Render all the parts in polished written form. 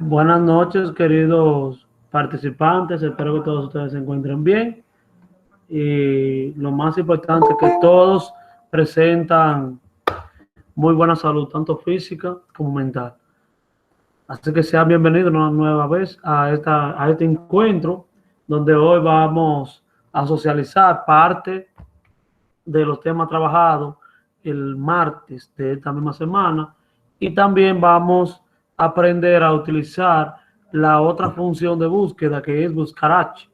Buenas noches, queridos participantes. Espero que todos ustedes se encuentren bien. Y lo más importante, que todos presentan muy buena salud, tanto física como mental. Así que sean bienvenidos una nueva vez a este encuentro, donde hoy vamos a socializar parte de los temas trabajados el martes de esta misma semana, y también vamos a aprender a utilizar la otra función de búsqueda, que es buscar H.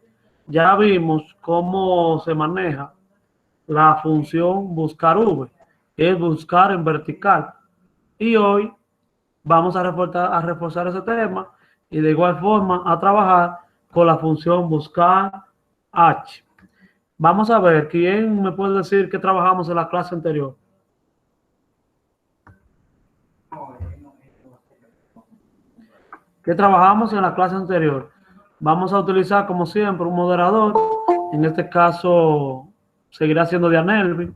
Ya vimos cómo se maneja la función buscar V, que es buscar en vertical, y hoy vamos a reforzar ese tema y de igual forma a trabajar con la función buscar H. Vamos a ver, ¿quién me puede decir que trabajamos en la clase anterior? ¿Qué trabajamos en la clase anterior? Vamos a utilizar, como siempre, un moderador. En este caso, seguirá siendo Dianelvi.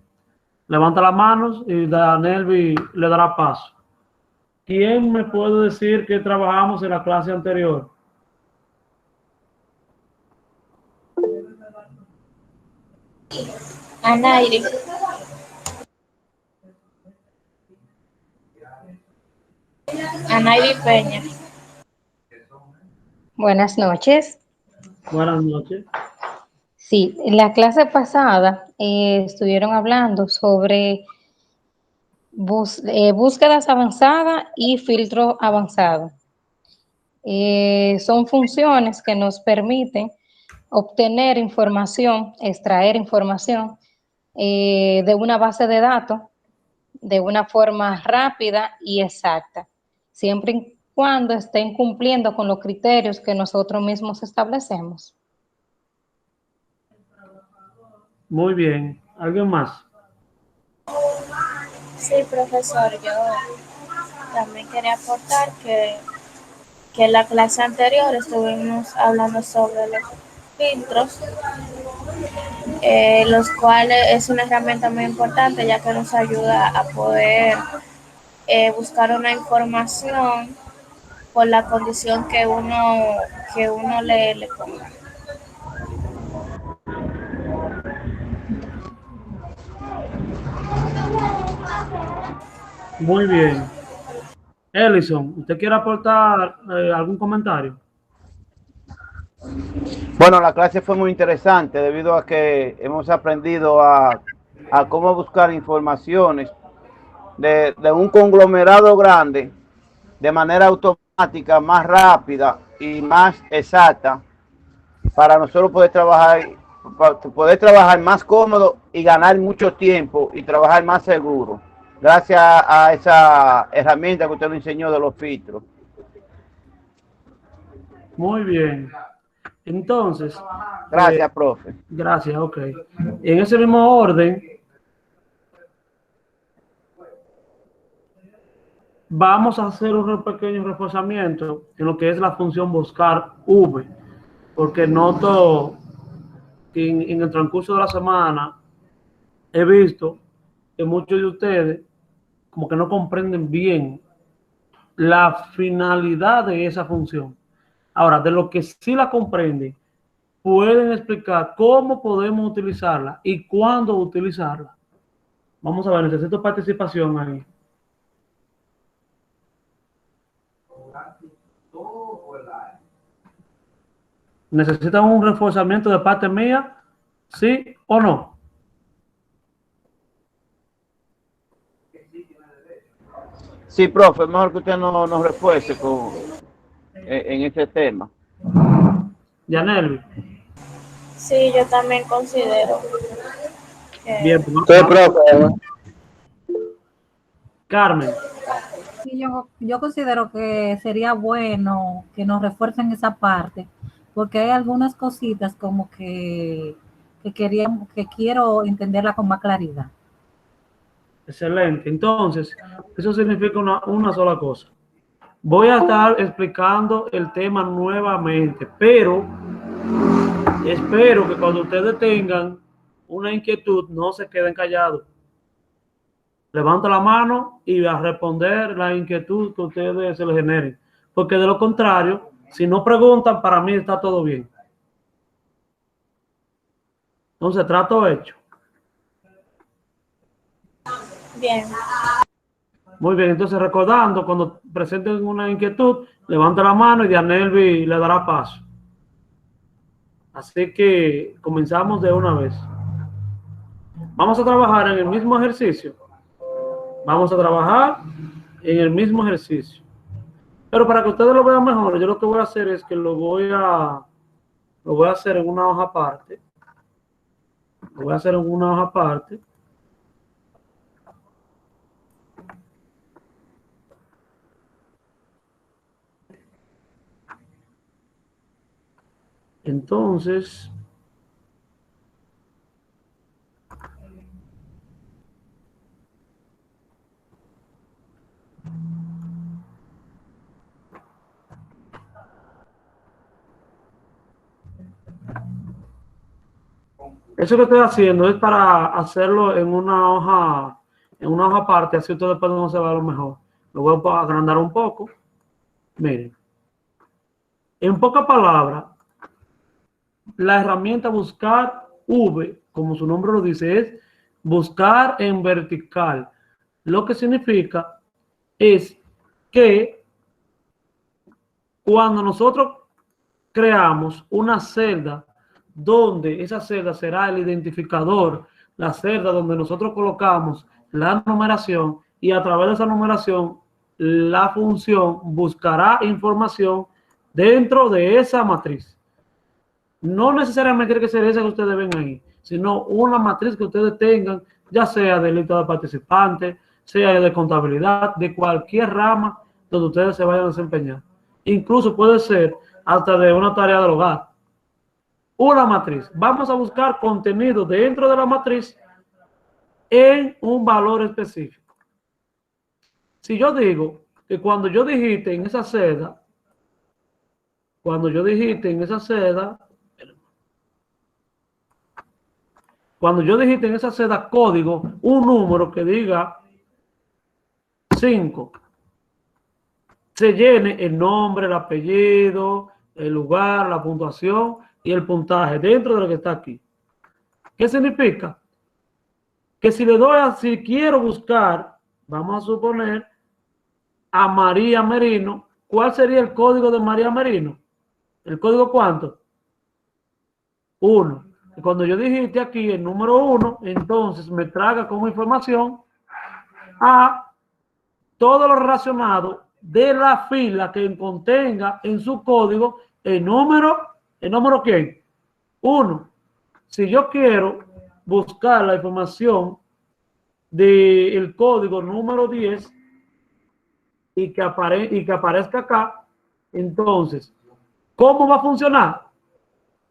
Levanta las manos y Dianelvi le dará paso. ¿Quién me puede decir que trabajamos en la clase anterior? Anairi. Anairi Peña. Buenas noches. Buenas noches. Sí, en la clase pasada estuvieron hablando sobre búsquedas avanzadas y filtro avanzado. Son funciones que nos permiten obtener información, extraer información de una base de datos de una forma rápida y exacta, siempre y cuando estén cumpliendo con los criterios que nosotros mismos establecemos. Muy bien. ¿Alguien más? Sí, profesor, yo también quería aportar que en la clase anterior estuvimos hablando sobre los filtros, los cuales es una herramienta muy importante ya que nos ayuda a poder buscar una información por la condición que uno le ponga. Muy bien. Ellison, ¿usted quiere aportar algún comentario? Bueno, la clase fue muy interesante debido a que hemos aprendido a cómo buscar informaciones de un conglomerado grande de manera automática, más rápida y más exacta para nosotros poder trabajar más cómodo y ganar mucho tiempo y trabajar más seguro. Gracias a esa herramienta que usted nos enseñó de los filtros. Muy bien. Entonces, Gracias, profe. gracias, ok. En ese mismo orden, vamos a hacer un pequeño reforzamiento en lo que es la función buscar V, porque noto que en el transcurso de la semana he visto que muchos de ustedes como que no comprenden bien la finalidad de esa función. Ahora, de lo que sí la comprenden, pueden explicar cómo podemos utilizarla y cuándo utilizarla. Vamos a ver, necesito participación ahí. ¿Necesitan un reforzamiento de parte mía? ¿Sí o no? Sí, profe, es mejor que usted nos refuerce en ese tema. Yanelvi. Sí, yo también considero Bien, que Sí, profe. Carmen. Sí, yo considero que sería bueno que nos refuercen esa parte, porque hay algunas cositas como que quiero entenderla con más claridad. Excelente. Entonces, eso significa una sola cosa. Voy a estar explicando el tema nuevamente, pero espero que cuando ustedes tengan una inquietud no se queden callados. Levanta la mano y a responder la inquietud que ustedes se les generen. porque de lo contrario, si no preguntan, para mí está todo bien. Entonces, trato hecho. Bien. Muy bien, entonces recordando, cuando presenten una inquietud, levante la mano y Dianelvi le dará paso. Así que comenzamos de una vez. Vamos a trabajar en el mismo ejercicio. Vamos a trabajar en el mismo ejercicio. Pero para que ustedes lo vean mejor, yo lo que voy a hacer es que lo voy a hacer en una hoja aparte. Lo voy a hacer en una hoja aparte. Entonces, eso que estoy haciendo es para hacerlo en una hoja aparte, así ustedes pueden observarlo mejor. Lo voy a agrandar un poco. Miren. En pocas palabras, la herramienta buscar V, como su nombre lo dice, es buscar en vertical. Lo que significa es que cuando nosotros creamos una celda donde esa celda será el identificador, la celda donde nosotros colocamos la numeración y a través de esa numeración la función buscará información dentro de esa matriz. No necesariamente tiene que ser esa que ustedes ven ahí, sino una matriz que ustedes tengan, ya sea de lista de participantes, sea de contabilidad, de cualquier rama donde ustedes se vayan a desempeñar. Incluso puede ser hasta de una tarea del hogar. Una matriz. Vamos a buscar contenido dentro de la matriz en un valor específico. Si yo digo que cuando yo digite en esa celda, cuando yo digite en esa celda código, un número que diga 5, se llene el nombre, el apellido, el lugar, la puntuación y el puntaje dentro de lo que está aquí. ¿Qué significa? Que si le doy a, si quiero buscar, vamos a suponer, a María Merino, ¿cuál sería el código de María Merino? ¿El código cuánto? 1. Y cuando yo digite aquí el número 1, entonces me traga como información a todo lo relacionado de la fila que contenga en su código el número ¿quién? 1. Si yo quiero buscar la información del código número 10 y que aparezca acá, entonces, ¿cómo va a funcionar?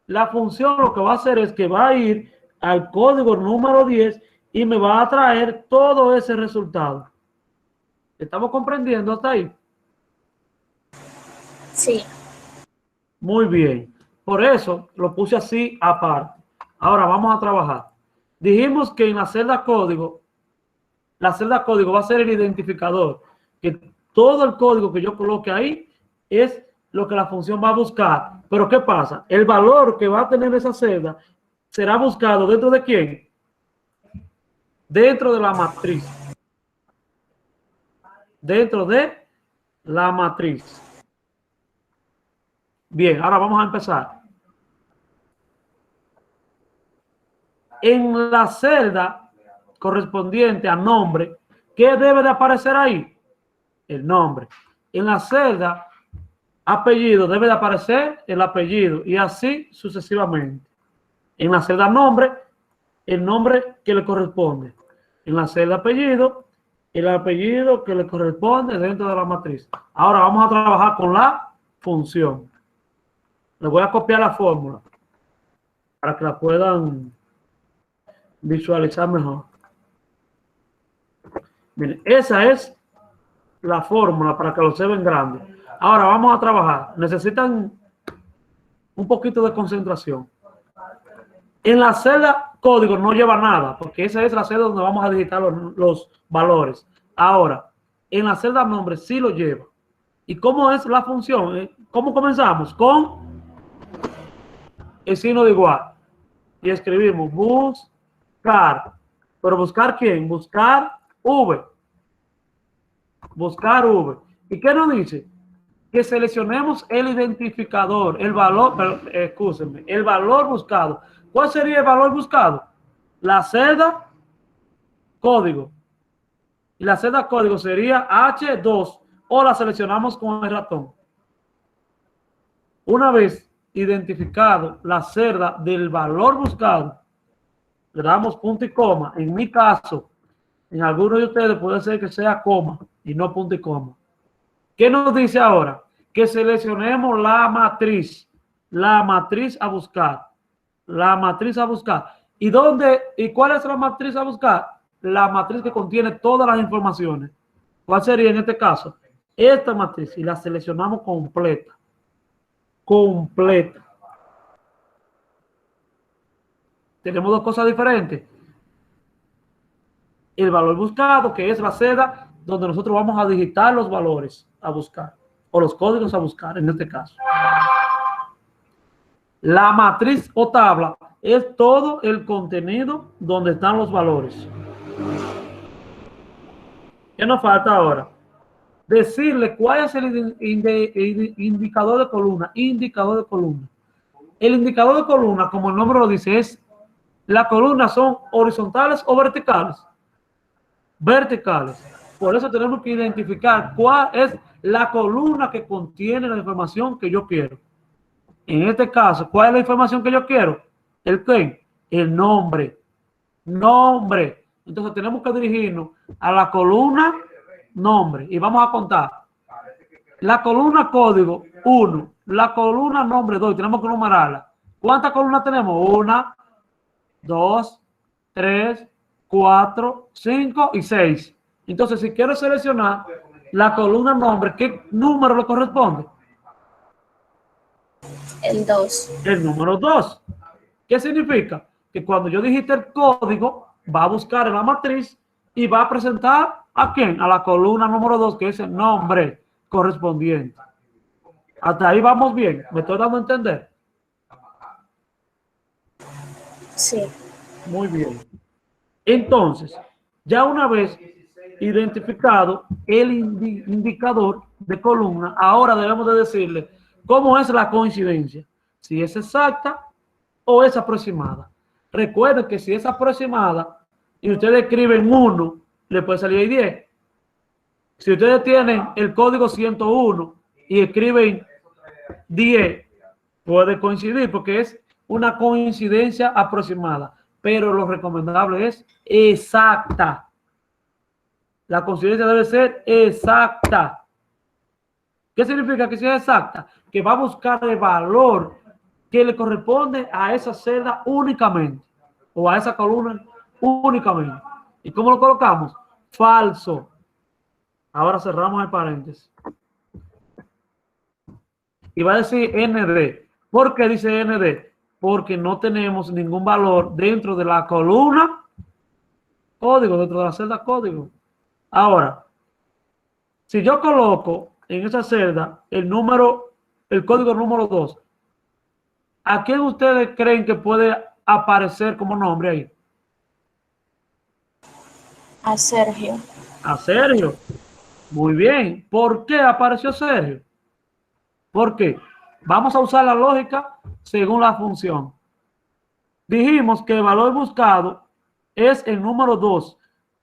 La función lo que va a hacer es que va a ir al código número 10 y me va a traer todo ese resultado. ¿Estamos comprendiendo hasta ahí? Sí. Muy bien. Por eso lo puse así aparte. Ahora vamos a trabajar. Dijimos que en la celda código va a ser el identificador. Que todo el código que yo coloque ahí es lo que la función va a buscar. Pero ¿qué pasa? El valor que va a tener esa celda será buscado ¿dentro de quién? Dentro de la matriz. Dentro de la matriz. Bien, ahora vamos a empezar. En la celda correspondiente a nombre, ¿qué debe de aparecer ahí? El nombre. En la celda apellido debe de aparecer el apellido y así sucesivamente. En la celda nombre, el nombre que le corresponde. En la celda apellido, el apellido que le corresponde dentro de la matriz. Ahora vamos a trabajar con la función. Les voy a copiar la fórmula para que la puedan visualizar mejor. Miren, esa es la fórmula para que lo se vean grande. Ahora vamos a trabajar. Necesitan un poquito de concentración. En la celda código no lleva nada, porque esa es la celda donde vamos a digitar los valores. Ahora, en la celda nombre sí lo lleva. ¿Y cómo es la función? ¿Cómo comenzamos? Con el signo de igual. Y escribimos buscar. ¿Pero buscar quién? Buscar V. Buscar V. ¿Y qué nos dice? Que seleccionemos el identificador, el valor, excúsenme, el valor buscado. ¿Cuál sería el valor buscado? La celda código. Y la celda código sería H2 o la seleccionamos con el ratón. Una vez identificado la celda del valor buscado, le damos punto y coma. En mi caso, en algunos de ustedes puede ser que sea coma y no punto y coma. ¿Qué nos dice ahora? Que seleccionemos la matriz a buscar. La matriz a buscar. ¿Y dónde? ¿Y cuál es la matriz a buscar? La matriz que contiene todas las informaciones. ¿Cuál sería en este caso? Esta matriz, y la seleccionamos completa. Completa. Tenemos dos cosas diferentes. El valor buscado, que es la celda donde nosotros vamos a digitar los valores a buscar, o los códigos a buscar en este caso. La matriz o tabla es todo el contenido donde están los valores. ¿Qué nos falta ahora? Decirle cuál es el indicador de columna. Indicador de columna. El indicador de columna, como el nombre lo dice, es las columnas son horizontales o verticales. Verticales. Por eso tenemos que identificar cuál es la columna que contiene la información que yo quiero. En este caso, ¿cuál es la información que yo quiero? ¿El qué? El nombre. Nombre. Entonces tenemos que dirigirnos a la columna nombre y vamos a contar. La columna código 1, la columna nombre 2, tenemos que numerarla. ¿Cuántas columnas tenemos? 1, 2, 3, 4, 5 y 6. Entonces, si quiero seleccionar la columna nombre, ¿qué número le corresponde? El 2. El número 2. ¿Qué significa? Que cuando yo digite el código, va a buscar en la matriz y va a presentar ¿a quién? A la columna número 2, que es el nombre correspondiente. Hasta ahí vamos bien. ¿Me estoy dando a entender? Sí. Muy bien. Entonces, ya una vez identificado el indicador de columna, ahora debemos de decirle cómo es la coincidencia. Si es exacta o es aproximada. Recuerden que si es aproximada y ustedes escriben 1, le puede salir ahí 10. Si ustedes tienen el código 101 y escriben 10, puede coincidir porque es una coincidencia aproximada, pero lo recomendable es exacta. La coincidencia debe ser exacta. ¿Qué significa que sea exacta? Que va a buscar el valor que le corresponde a esa celda únicamente o a esa columna únicamente. ¿Y cómo lo colocamos? Falso. Ahora cerramos el paréntesis. Y va a decir ND. ¿Por qué dice ND? Porque no tenemos ningún valor dentro de la columna código, dentro de la celda código. Ahora, si yo coloco en esa celda el código número 2, ¿a quién ustedes creen que puede aparecer como nombre ahí? A Sergio. A Sergio. Muy bien. ¿Por qué apareció Sergio? ¿Por qué? Vamos a usar la lógica según la función. Dijimos que el valor buscado es el número 2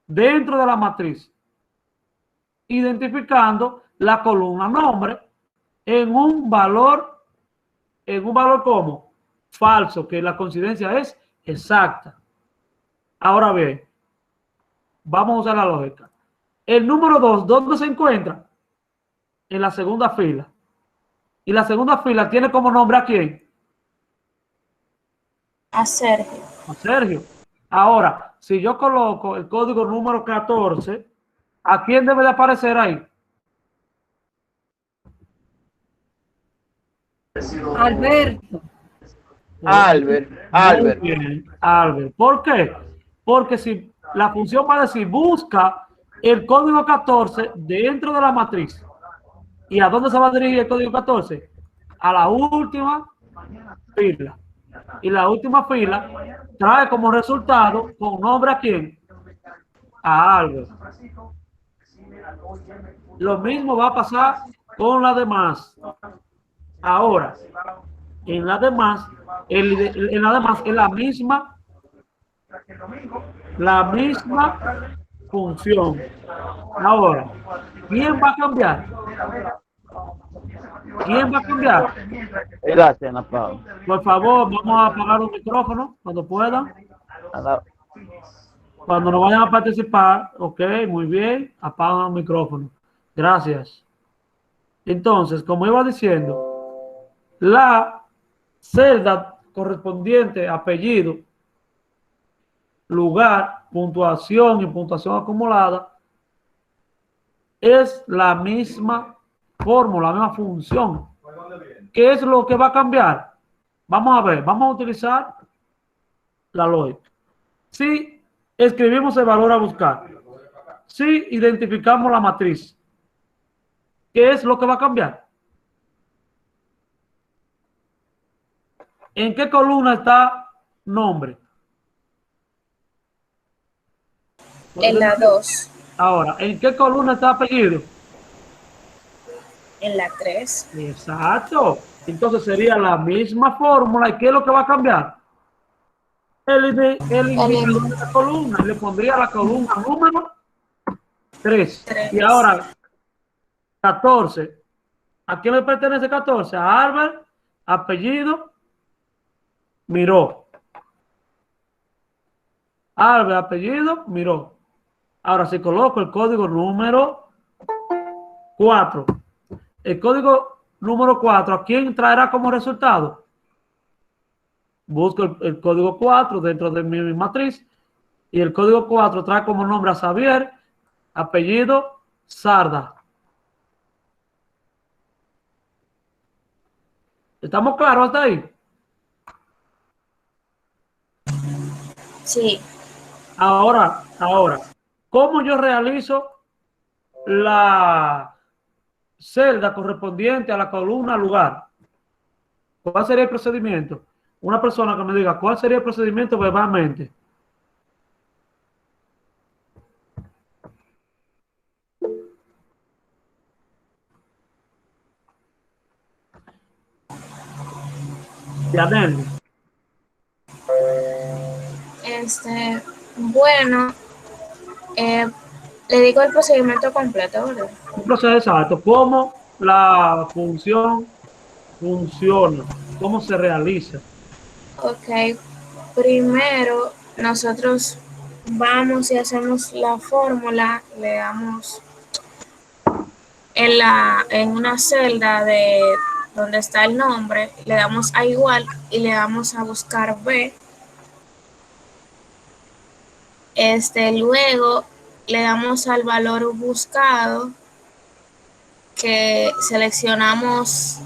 dentro de la matriz, identificando la columna nombre en un valor como falso, que la coincidencia es exacta. Ahora bien, vamos a usar la lógica. El número 2, ¿dónde se encuentra? En la segunda fila. Y la segunda fila tiene como nombre ¿a quién? A Sergio. A Sergio. Ahora, si yo coloco el código número 14, ¿a quién debe de aparecer ahí? Alberto. Albert. Muy bien, Albert. ¿Por qué? Porque si la función va a decir busca el código 14 dentro de la matriz. ¿Y a dónde se va a dirigir el código 14? A la última fila. Y la última fila trae como resultado con nombre a quién? A Albert. Lo mismo va a pasar con la demás. Ahora, en la demás, en la demás es la misma función. Ahora, ¿quién va a cambiar? ¿Quién va a cambiar? Gracias, Ana Paula. Por favor, vamos a apagar los micrófonos cuando puedan. Ana- Cuando no vayan a participar, ok, muy bien, apagan el micrófono. Gracias. Entonces, como iba diciendo, la celda correspondiente, apellido, lugar, puntuación y puntuación acumulada, es la misma fórmula, la misma función. ¿Qué es lo que va a cambiar? Vamos a ver, vamos a utilizar la lógica. Si escribimos el valor a buscar, si identificamos la matriz, ¿qué es lo que va a cambiar? ¿En qué columna está nombre? En la 2, Ahora, ¿en qué columna está apellido? en la 3. Exacto. Entonces sería la misma fórmula. ¿Y qué es lo que va a cambiar? El indicador de la columna. Le pondría a la columna número 3. Y ahora, 14. ¿A quién le pertenece 14? A Albert, apellido, Miró. Albert, apellido, Miró. Ahora, si coloco el código número 4. El código número 4, ¿a quién traerá como resultado? Busco el código 4 dentro de mi matriz y el código 4 trae como nombre a Xavier, apellido Sarda. ¿Estamos claros hasta ahí? Sí. Ahora, ¿cómo yo realizo la celda correspondiente a la columna lugar? ¿Cuál sería el procedimiento? Una persona que me diga cuál sería el procedimiento verbalmente. Yanel. Bueno, le digo el procedimiento completo, ¿verdad? Un proceso exacto. ¿Cómo la función funciona? ¿Cómo se realiza? Ok, primero nosotros vamos y hacemos la fórmula, le damos en una celda de donde está el nombre, le damos a igual y le damos a buscar B. Luego le damos al valor buscado, que seleccionamos,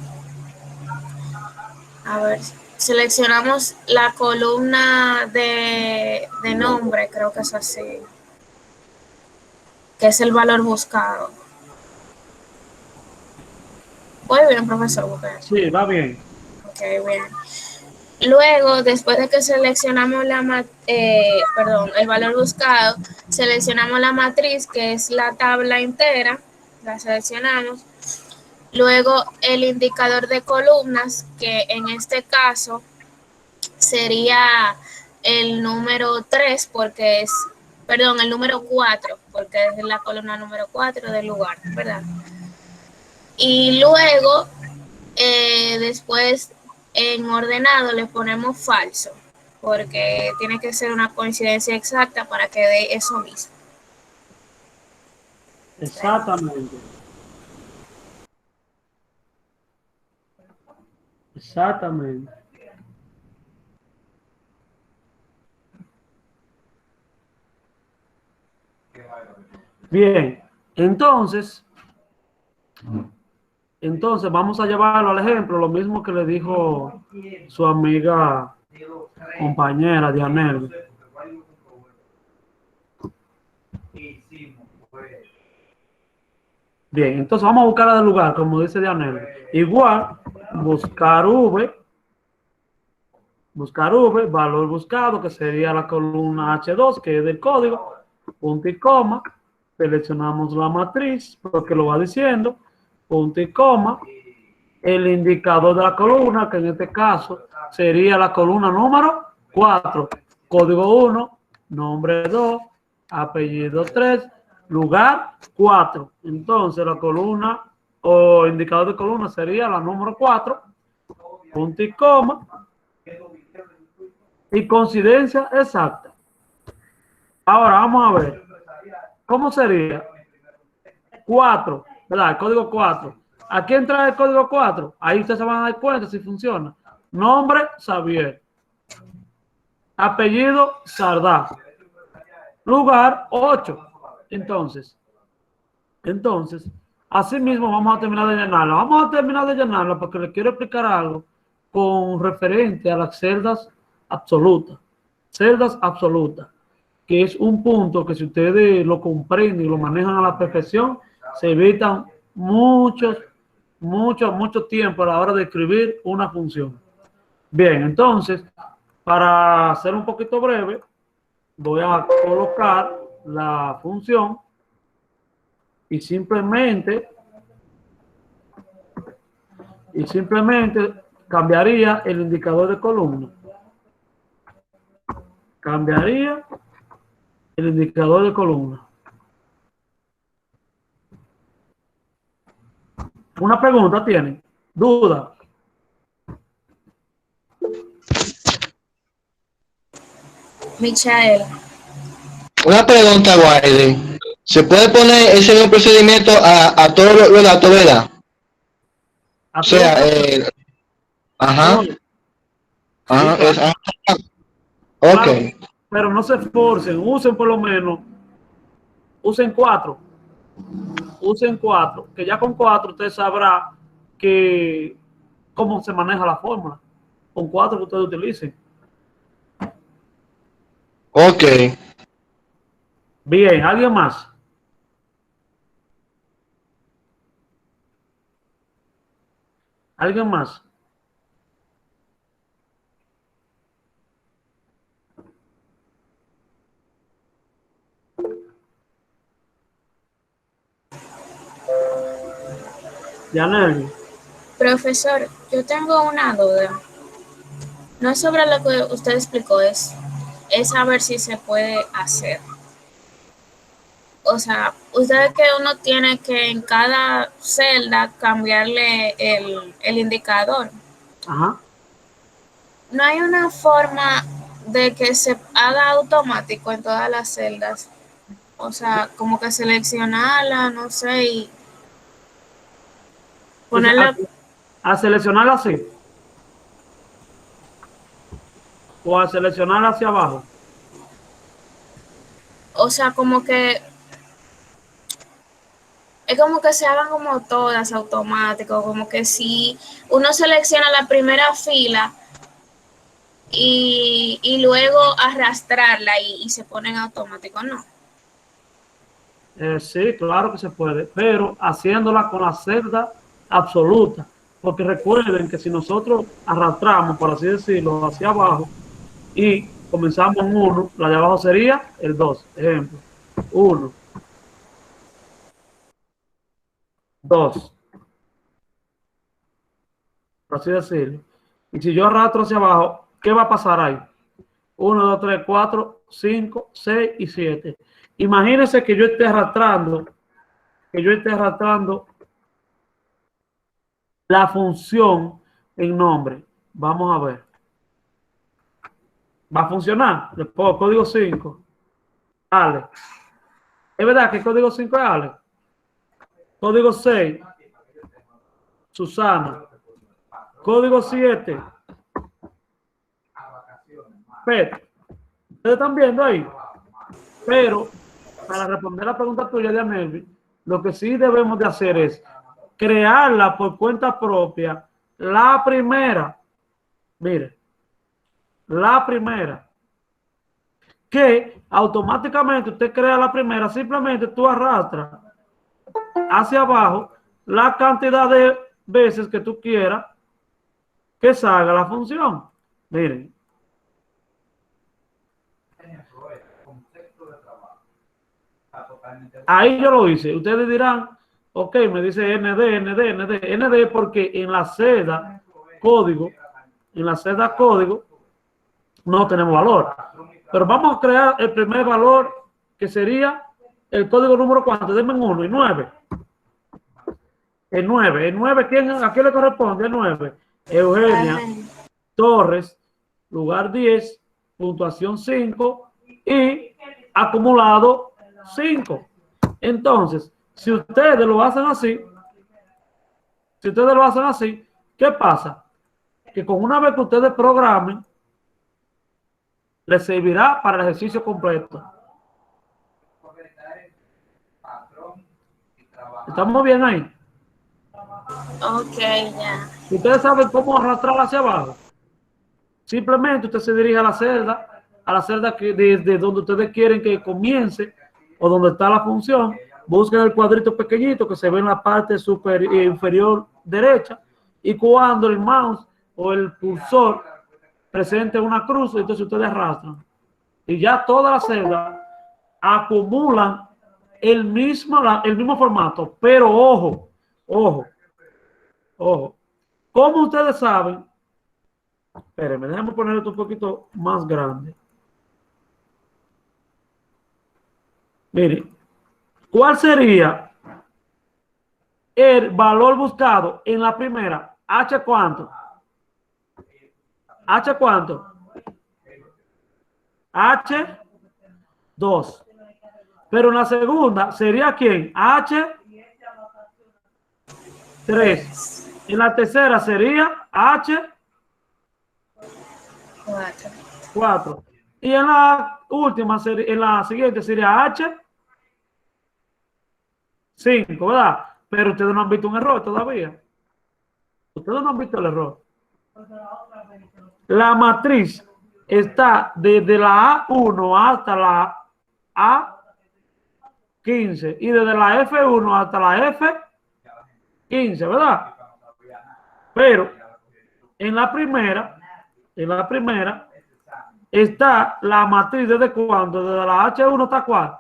seleccionamos la columna de nombre, creo que es así, que es el valor buscado. Muy bien, profesor. Sí, va bien. Ok, bien. Luego, después de que seleccionamos el valor buscado, seleccionamos la matriz, que es la tabla entera, la seleccionamos. Luego, el indicador de columnas, que en este caso sería el número 3, el número 4, porque es la columna número 4 del lugar, ¿verdad? Y luego, después en ordenado le ponemos falso, porque tiene que ser una coincidencia exacta para que dé eso mismo. Exactamente. Exactamente. Bien, entonces vamos a llevarlo al ejemplo, lo mismo que le dijo su amiga compañera Dianel. Bien, entonces vamos a buscar la del lugar, como dice Dianel. Igual, buscar V, valor buscado, que sería la columna H2, que es del código, punto y coma, seleccionamos la matriz, porque lo va diciendo, punto y coma, el indicador de la columna, que en este caso sería la columna número 4, código 1, nombre 2, apellido 3, lugar 4. Entonces la columna o indicador de columna sería la número 4, punto y coma, y coincidencia exacta. Ahora vamos a ver, ¿cómo sería? 4, ¿verdad? El código 4. Aquí entra el código 4. Ahí ustedes se van a dar cuenta si funciona. Nombre, Xavier. Apellido, Sardá. Lugar, 8. Entonces, así mismo vamos a terminar de llenarla. Vamos a terminar de llenarla porque les quiero explicar algo con referente a las celdas absolutas. Celdas absolutas, que es un punto que si ustedes lo comprenden y lo manejan a la perfección, se evitan mucho tiempo a la hora de escribir una función. Bien, entonces, para ser un poquito breve, voy a colocar la función y simplemente cambiaría el indicador de columna. Cambiaría el indicador de columna. Una pregunta tienen, duda. Michael, Una pregunta, Wiley. ¿Se puede poner ese mismo procedimiento a todos los datos, verdad? A O sea, todos, ajá, sí, ajá, claro, ok, claro, pero no se esforcen, usen por lo menos, usen 4, que ya con 4 usted sabrá que cómo se maneja la fórmula, con 4 que ustedes utilicen. ok. Bien, ¿alguien más? ¿Alguien más? Yaneli. profesor, yo tengo una duda. No es sobre lo que usted explicó, es saber si se puede hacer. O sea, usted que uno tiene que en cada celda cambiarle el indicador. Ajá. No hay una forma de que se haga automático en todas las celdas. O sea, como que seleccionarla, no sé, y Entonces, ponerla, a seleccionar así o a seleccionar hacia abajo. o sea, como que es como que se hagan como todas automático, como que si uno selecciona la primera fila y luego arrastrarla y se pone en automático, no. Sí, claro que se puede, pero haciéndola con la celda absoluta. Porque recuerden que si nosotros arrastramos, por así decirlo, hacia abajo y comenzamos en 1, la de abajo sería el 2. Ejemplo, 1, 2, por así decirlo. Y si yo arrastro hacia abajo, ¿qué va a pasar ahí? 1, 2, 3, 4, 5, 6 y 7. Imagínense que yo esté arrastrando la función en nombre. Vamos a ver. Va a funcionar. Después, código 5. Ale. ¿Es verdad que el código 5 es Ale? Código 6. Susana. Código 7. Pet. ¿Ustedes están viendo ahí? Pero, para responder la pregunta tuya de Melvin, lo que sí debemos de hacer es crearla por cuenta propia. La primera. Mire. La primera. Que automáticamente usted crea la primera, simplemente tú arrastras hacia abajo la cantidad de veces que tú quieras que salga la función. Miren. Ahí yo lo hice. Ustedes dirán, ok, me dice ND porque en la celda código, no tenemos valor. Pero vamos a crear el primer valor que sería el código número ¿cuánto? Denme un 1 y 9. El 9. El 9, ¿a quién le corresponde? El 9. Eugenia Torres, lugar 10, puntuación 5 y acumulado 5. Entonces, si ustedes lo hacen así, ¿qué pasa? Que con una vez que ustedes programen, les servirá para el ejercicio completo. ¿Estamos bien ahí? Ok, ya. Ustedes saben cómo arrastrar hacia abajo. Simplemente usted se dirige a la celda que desde donde ustedes quieren que comience o donde está la función. Busquen el cuadrito pequeñito que se ve en la parte inferior derecha y cuando el mouse o el cursor presente una cruz, entonces ustedes arrastran. Y ya toda la celda acumulan el mismo formato, pero ojo. Como ustedes saben, espérenme, déjenme poner esto un poquito más grande. Miren, ¿cuál sería el valor buscado en la primera? ¿H cuánto? ¿H cuánto? H2. Pero en la segunda sería ¿quién? H3. En la tercera sería H4. Y en la última, en la siguiente sería H5, ¿verdad? Pero ustedes no han visto un error todavía. Ustedes no han visto el error. La matriz está desde la A1 hasta la A15 y desde la F1 hasta la F15, ¿verdad? Pero en la primera está la matriz desde cuándo, desde la H1 hasta cuál?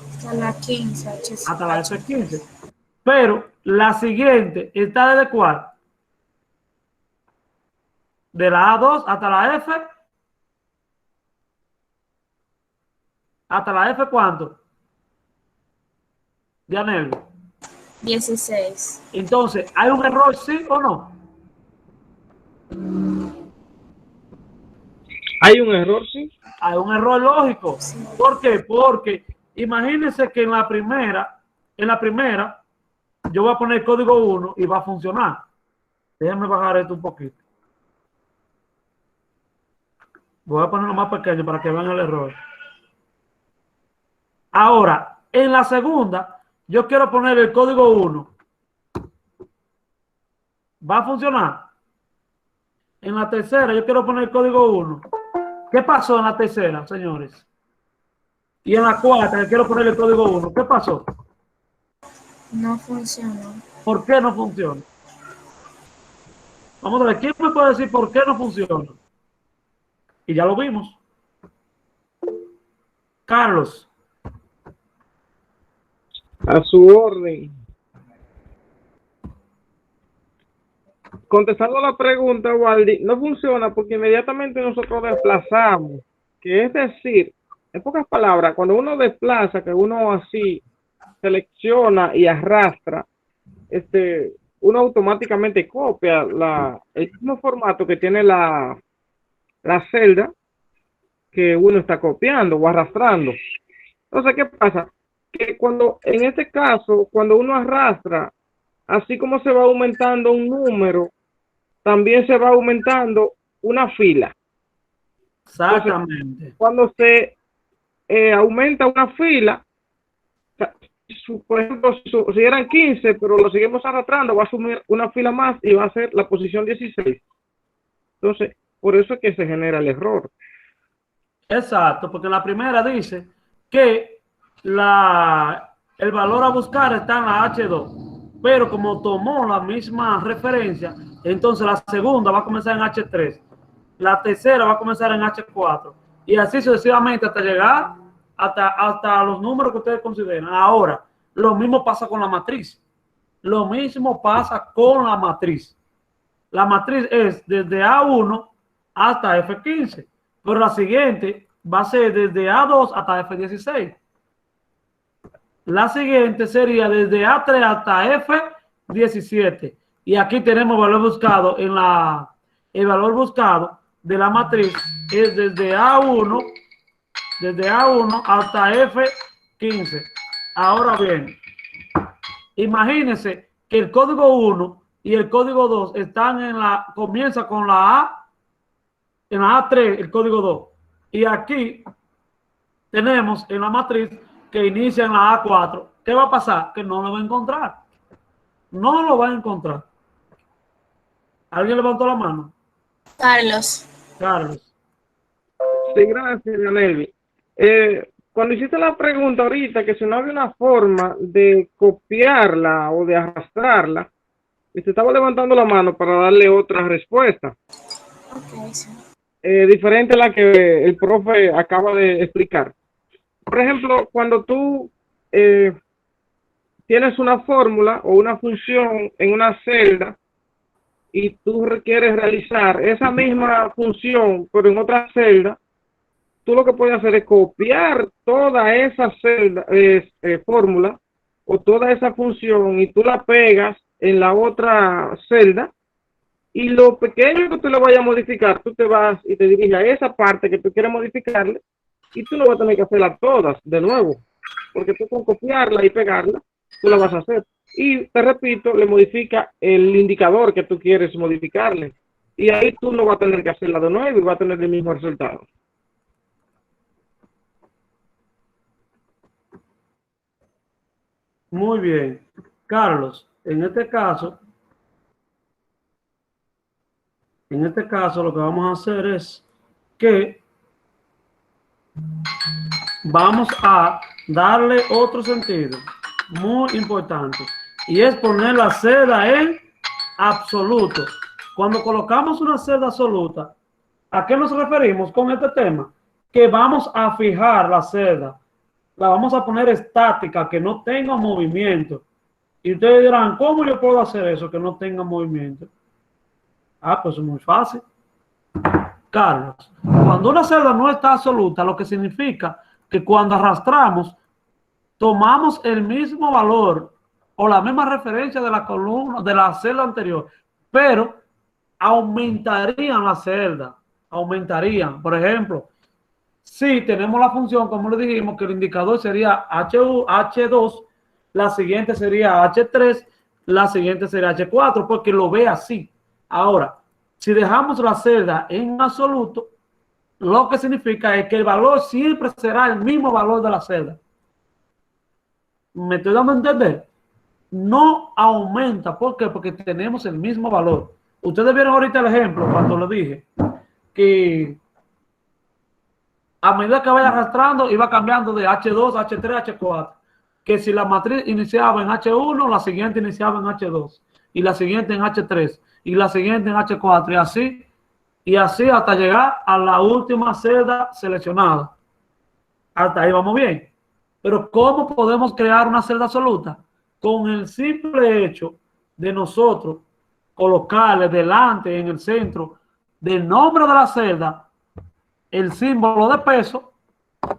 Hasta la 15. Hasta la F15. Pero la siguiente está desde cuál? De la A2 hasta la F. ¿Hasta la F cuánto? Dianel. 16. Entonces, ¿hay un error, sí o no? ¿Hay un error, sí? Hay un error lógico. ¿Por qué? Porque imagínense que en la primera, yo voy a poner el código 1 y va a funcionar. Déjenme bajar esto un poquito. Voy a ponerlo más pequeño para que vean el error. Ahora, en la segunda, yo quiero poner el código 1. ¿Va a funcionar? En la tercera, yo quiero poner el código 1. ¿Qué pasó en la tercera, señores? Y en la cuarta, yo quiero poner el código 1. ¿Qué pasó? No funcionó. ¿Por qué no funciona? Vamos a ver, ¿quién me puede decir por qué no funciona? Y ya lo vimos. Carlos. A su orden. Contestando la pregunta, Waldi, no funciona porque inmediatamente nosotros desplazamos, que es decir, en pocas palabras, cuando uno desplaza, que uno así selecciona y arrastra, uno automáticamente copia el mismo formato que tiene la celda que uno está copiando o arrastrando. Entonces, ¿qué pasa? Que en este caso, cuando uno arrastra, así como se va aumentando un número, también se va aumentando una fila. Exactamente. Entonces, cuando se aumenta una fila, por ejemplo, si eran 15, pero lo seguimos arrastrando, va a sumir una fila más y va a ser la posición 16. Entonces, por eso es que se genera el error. Exacto, porque la primera dice que la el valor a buscar está en la H2, pero como tomó la misma referencia, entonces la segunda va a comenzar en H3, la tercera va a comenzar en H4, y así sucesivamente hasta llegar hasta los números que ustedes consideran. Ahora, lo mismo pasa con la matriz. Lo mismo pasa con la matriz. La matriz es desde A1 hasta F15, pero la siguiente va a ser desde A2 hasta F16. La siguiente sería desde A3 hasta F17. Y aquí tenemos valor buscado el valor buscado de la matriz es desde A1 hasta F15. Ahora bien, imagínense que el código 1 y el código 2 están comienza con en la A3, el código 2. Y aquí tenemos en la matriz que inicia en la A4. ¿Qué va a pasar? Que no lo va a encontrar. No lo va a encontrar. ¿Alguien levantó la mano? Carlos. Carlos. Sí, gracias, Leonel. Cuando hiciste la pregunta ahorita, que si no había una forma de copiarla o de arrastrarla, y se estaba levantando la mano para darle otra respuesta. Okay, sí. Diferente a la que el profe acaba de explicar. Por ejemplo, cuando tú tienes una fórmula o una función en una celda y tú requieres realizar esa misma función, pero en otra celda, tú lo que puedes hacer es copiar toda esa celda, fórmula o toda esa función y tú la pegas en la otra celda y lo pequeño que tú le vayas a modificar, tú te vas y te diriges a esa parte que tú quieres modificarle y tú no vas a tener que hacerlas todas de nuevo, porque tú con copiarla y pegarla, tú la vas a hacer. Y te repito, le modifica el indicador que tú quieres modificarle y ahí tú no vas a tener que hacerla de nuevo y vas a tener el mismo resultado. Muy bien. Carlos, en este caso lo que vamos a hacer es que vamos a darle otro sentido muy importante y es poner la celda en absoluto. Cuando colocamos una celda absoluta, ¿a qué nos referimos con este tema? Que vamos a fijar la celda, la vamos a poner estática, que no tenga movimiento. Y ustedes dirán, ¿cómo yo puedo hacer eso que no tenga movimiento? Ah, pues es muy fácil. Carlos, cuando una celda no está absoluta, lo que significa que cuando arrastramos, tomamos el mismo valor o la misma referencia de la columna, de la celda anterior, pero aumentarían la celda, aumentarían. Por ejemplo, si tenemos la función, como le dijimos, que el indicador sería H2, la siguiente sería H3, la siguiente sería H4, porque lo ve así. Ahora, si dejamos la celda en absoluto, lo que significa es que el valor siempre será el mismo valor de la celda. ¿Me estoy dando a entender? No aumenta. ¿Por qué? Porque tenemos el mismo valor. Ustedes vieron ahorita el ejemplo cuando lo dije, que a medida que vaya arrastrando, iba cambiando de H2, H3, H4. Que si la matriz iniciaba en H1, la siguiente iniciaba en H2. Y la siguiente en H3. Y la siguiente en H4. Y así hasta llegar a la última celda seleccionada. Hasta ahí vamos bien. Pero ¿cómo podemos crear una celda absoluta? Con el simple hecho de nosotros colocarle delante, en el centro del nombre de la celda, el símbolo de peso,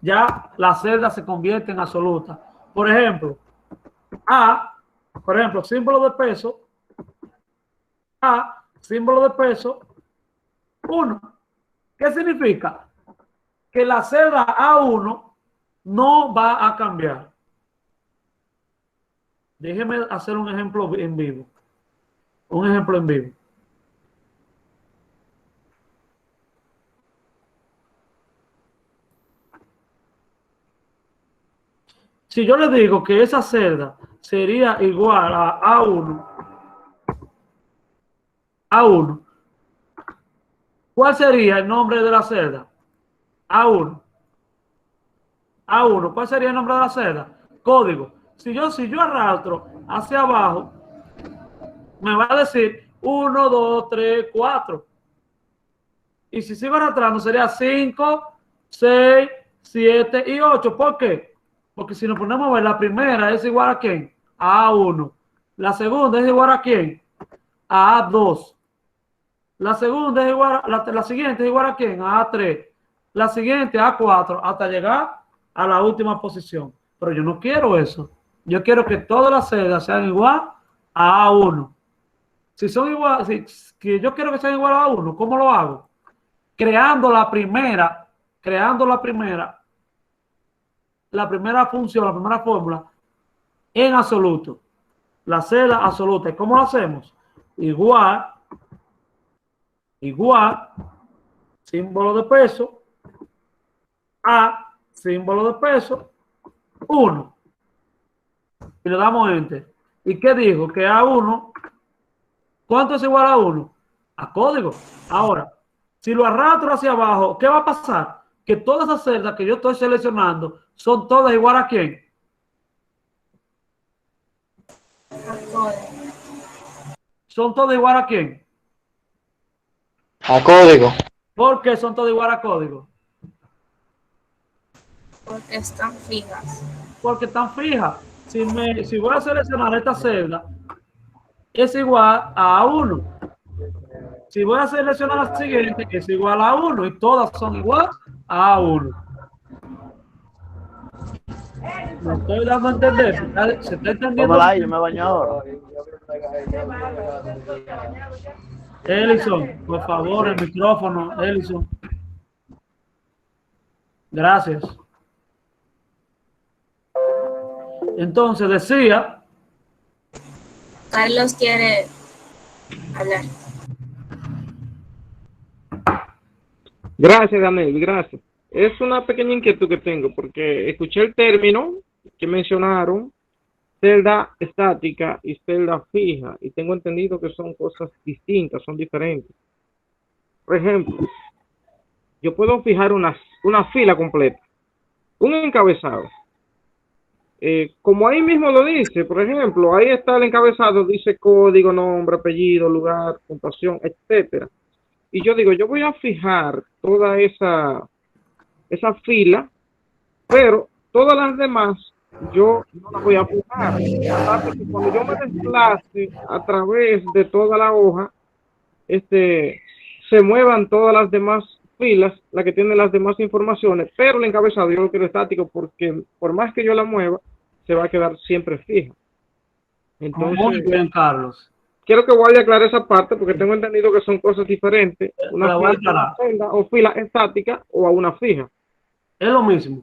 ya la celda se convierte en absoluta. Por ejemplo, símbolo de peso, símbolo de peso, 1. ¿Qué significa? Que la celda A1 no va a cambiar. Déjeme hacer un ejemplo en vivo. Un ejemplo en vivo. Si yo le digo que esa celda sería igual a A1, ¿cuál sería el nombre de la celda? A1. ¿Cuál sería el nombre de la celda? Código. si yo arrastro hacia abajo, me va a decir 1, 2, 3, 4. Y si sigo arrastrando sería 5, 6, 7 y 8. ¿Por qué? Porque si nos ponemos a ver, la primera es igual a ¿quién? A A1. La segunda es igual a ¿quién? A A2. La segunda es igual, la siguiente es igual a ¿quién? A A3. La siguiente a A4 hasta llegar a la última posición. Pero yo no quiero eso. Yo quiero que todas las celdas sean igual a A1. Si son igual, si yo quiero que sean igual a A1, ¿cómo lo hago? Creando la primera función, la primera fórmula en absoluto. La celda absoluta. ¿Y cómo lo hacemos? Igual, símbolo de peso, a símbolo de peso, 1. Y le damos enter. ¿Y qué dijo? Que A1, ¿cuánto es igual a 1? A código. Ahora, si lo arrastro hacia abajo, ¿qué va a pasar? Que todas esas celdas que yo estoy seleccionando son todas igual a ¿quién? Son todas igual a ¿quién? A código. ¿Por qué son todas igual a código? Porque están fijas. Porque están fijas. Si voy a seleccionar esta celda, es igual a 1. Si voy a seleccionar la siguiente, es igual a 1. Y todas son igual a 1. Me estoy dando a entender. ¿Se está entendiendo? Tómala ahí, yo me baño ahora. Elison, por favor, el micrófono, Elison. Gracias. Entonces decía. Carlos quiere hablar. Gracias, Daniel, gracias. Es una pequeña inquietud que tengo porque escuché el término que mencionaron, celda estática y celda fija, y tengo entendido que son cosas distintas, son diferentes. Por ejemplo, yo puedo fijar una fila completa, un encabezado. Como ahí mismo lo dice, por ejemplo, ahí está el encabezado, dice código, nombre, apellido, lugar, puntuación, etcétera. Y yo digo, yo voy a fijar toda esa fila, pero todas las demás yo no las voy a fijar. Hasta que cuando yo me desplace a través de toda la hoja, se muevan todas las demás filas, la que tiene las demás informaciones, pero el encabezado yo lo quiero estático porque por más que yo la mueva, se va a quedar siempre fija. Entonces, muy bien, Carlos. Quiero que Wally aclare esa parte porque tengo entendido que son cosas diferentes. Una celda o fila estática o a una fija. Es lo mismo.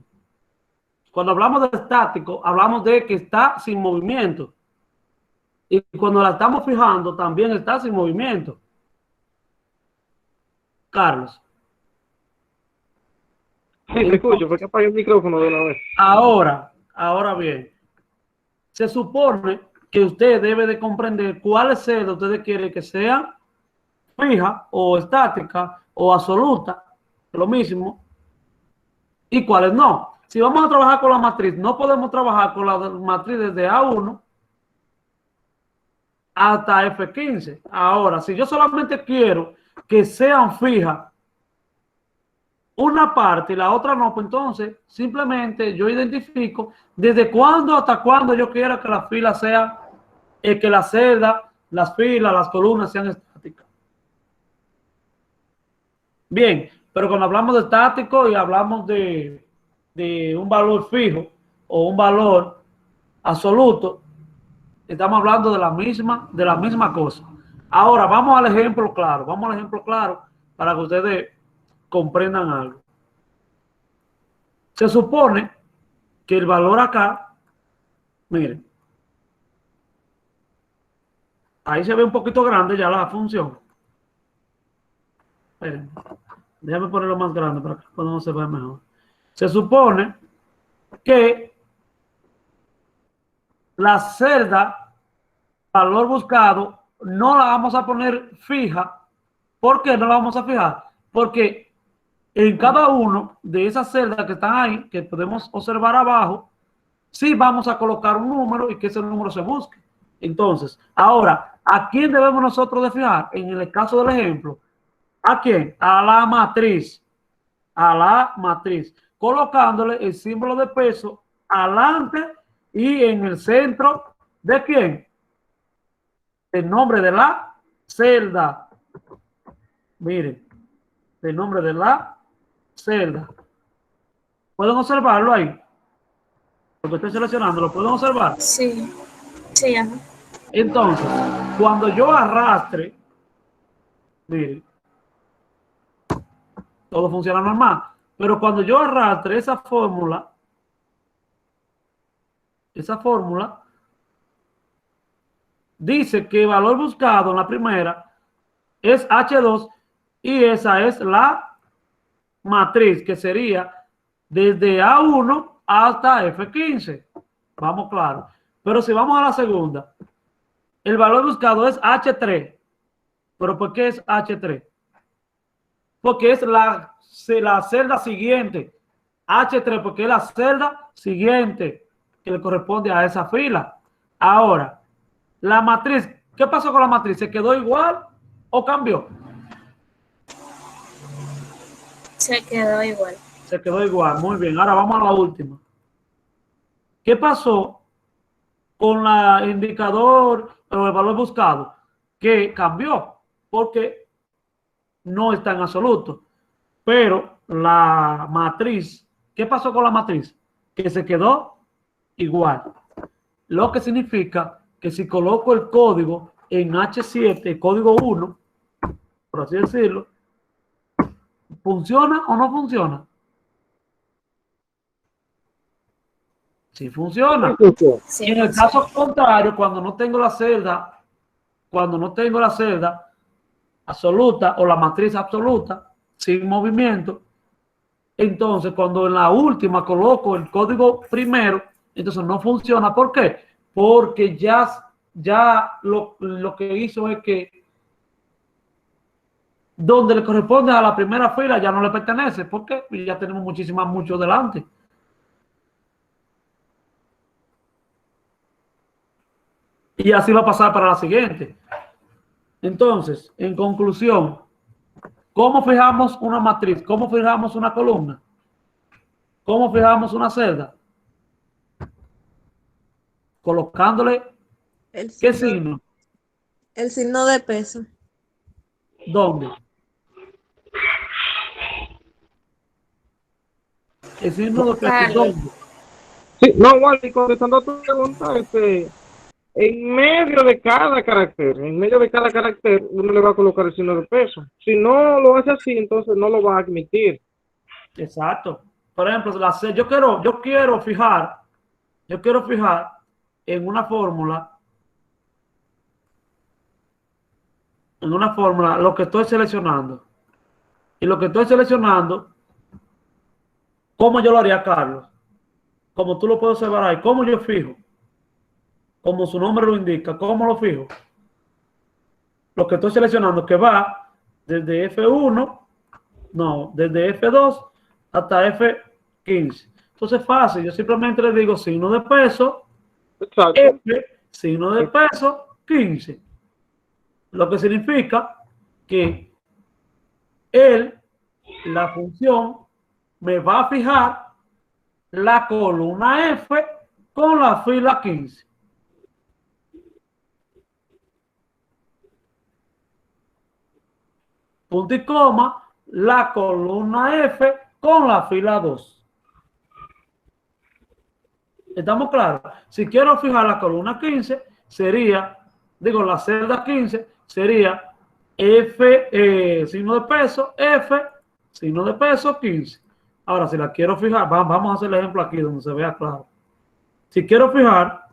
Cuando hablamos de estático, hablamos de que está sin movimiento. Y cuando la estamos fijando, también está sin movimiento. Carlos. Sí, te escucho, porque apagué el micrófono de una vez. Ahora bien, se supone que usted debe de comprender cuáles celdas ustedes quieren que sean fija o estática o absoluta, lo mismo, y cuáles no. Si vamos a trabajar con la matriz, no podemos trabajar con la matriz desde A1 hasta F15. Ahora, si yo solamente quiero que sean fijas una parte y la otra no, pues entonces simplemente yo identifico desde cuándo hasta cuándo yo quiero que la fila sea, que la celda, las filas, las columnas sean estáticas. Bien, pero cuando hablamos de estático y hablamos de un valor fijo o un valor absoluto, estamos hablando de la misma cosa. Ahora vamos al ejemplo claro, para que ustedes comprendan algo. Se supone que el valor acá, miren, ahí se ve un poquito grande ya la función. Esperen, déjame ponerlo más grande para que podamos ver mejor. Se supone que la celda valor buscado no la vamos a poner fija. ¿Por qué no la vamos a fijar? Porque en cada uno de esas celdas que están ahí, que podemos observar abajo, sí vamos a colocar un número y que ese número se busque. Entonces, ahora, ¿a quién debemos nosotros de fijar? En el caso del ejemplo, ¿a quién? A la matriz. A la matriz, colocándole el símbolo de peso adelante y en el centro de quién, el nombre de la celda. Miren, el nombre de la celda. ¿Pueden observarlo ahí? Lo que estoy seleccionando, ¿lo pueden observar? Sí, sí, ajá. Entonces, cuando yo arrastre, miren, todo funciona normal. Pero cuando yo arrastre esa fórmula dice que el valor buscado en la primera es H2 y esa es la matriz, que sería desde A1 hasta F15. Vamos claro. Pero si vamos a la segunda, el valor buscado es H3. ¿Pero por qué es H3? Porque es la celda siguiente. H3 porque es la celda siguiente que le corresponde a esa fila. Ahora, la matriz, ¿qué pasó con la matriz? ¿Se quedó igual o cambió? Se quedó igual. Se quedó igual, muy bien. Ahora vamos a la última. ¿Qué pasó con el indicador o el valor buscado? Que cambió, porque no está en absoluto. Pero la matriz, ¿qué pasó con la matriz? Que se quedó igual. Lo que significa que si coloco el código en H7, el código 1, por así decirlo, ¿funciona o no funciona? Sí funciona. Sí, Y en el caso contrario, cuando no tengo la celda absoluta o la matriz absoluta, sin movimiento, entonces cuando en la última coloco el código primero, entonces no funciona. ¿Por qué? Porque ya lo que hizo es que donde le corresponde a la primera fila ya no le pertenece. ¿Por qué? Y ya tenemos mucho delante. Y así va a pasar para la siguiente. Entonces, en conclusión, ¿cómo fijamos una matriz? ¿Cómo fijamos una columna? ¿Cómo fijamos una celda? Colocándole ¿qué signo? El signo de peso. ¿Dónde? El signo de peso, ¿dónde? Sí, no, Wally, contestando a tu pregunta, en medio de cada carácter, uno le va a colocar el signo de peso. Si no lo hace así, entonces no lo va a admitir. Exacto. Por ejemplo, yo quiero fijar en una fórmula lo que estoy seleccionando. Y lo que estoy seleccionando, ¿cómo yo lo haría, Carlos? Como tú lo puedes observar ahí, ¿cómo yo fijo? Como su nombre lo indica, ¿cómo lo fijo? Lo que estoy seleccionando que va desde F1, desde F2 hasta F15. Entonces es fácil, yo simplemente le digo signo de peso, Exacto. F, signo de peso, 15. Lo que significa que la función, me va a fijar la columna F con la fila 15. Punto y coma, la columna F con la fila 2. ¿Estamos claros? Si quiero fijar la columna 15, la celda 15 sería F, signo de peso, F, signo de peso, 15. Ahora, si la quiero fijar, vamos a hacer el ejemplo aquí donde se vea claro. Si quiero fijar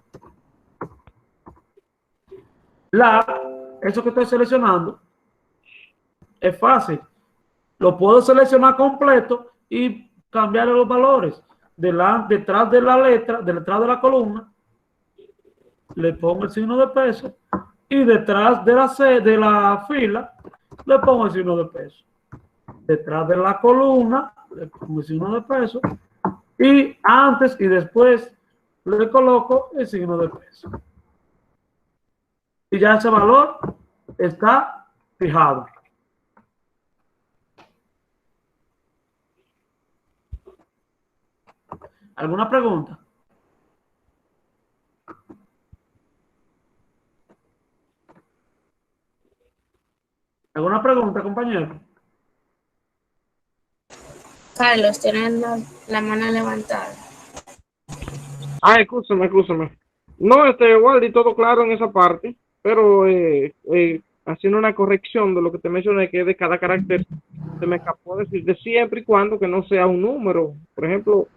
eso que estoy seleccionando, es fácil. Lo puedo seleccionar completo y cambiarle los valores. Detrás de la letra, detrás de la columna, le pongo el signo de peso y detrás de la fila le pongo el signo de peso. Detrás de la columna le pongo el signo de peso y antes y después le coloco el signo de peso. Y ya ese valor está fijado. ¿Alguna pregunta? ¿Alguna pregunta, compañero? Carlos, tienes la mano levantada. Escúchame. No, Waldi, todo claro en esa parte, pero haciendo una corrección de lo que te mencioné, que de cada carácter se me escapó decir de siempre y cuando que no sea un número. Por ejemplo,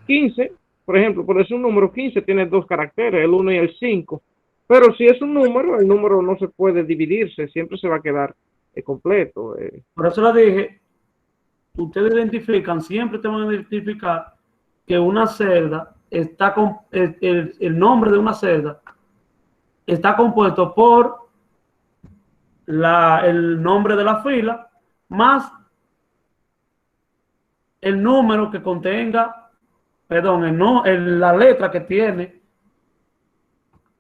15, por decir un número 15 tiene dos caracteres, el 1 y el 5. Pero si es un número, el número no se puede dividirse, siempre se va a quedar completo. Por eso le dije, ustedes identifican, siempre te van a identificar que una celda está con el nombre de una celda está compuesto por el nombre de la fila más el número que contenga, perdón, la letra que tiene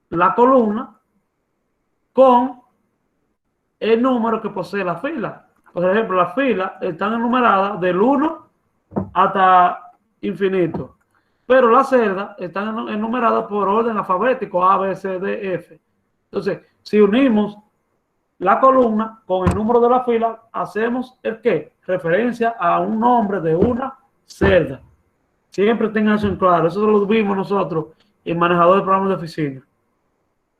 la columna con el número que posee la fila. Por ejemplo, las filas están enumeradas del 1 hasta infinito, pero las celdas están enumeradas por orden alfabético A, B, C, D, F. Entonces, si unimos la columna con el número de la fila, hacemos el qué? Referencia a un nombre de una celda. Siempre tengan eso en claro. Eso lo vimos nosotros en manejador de programas de oficina.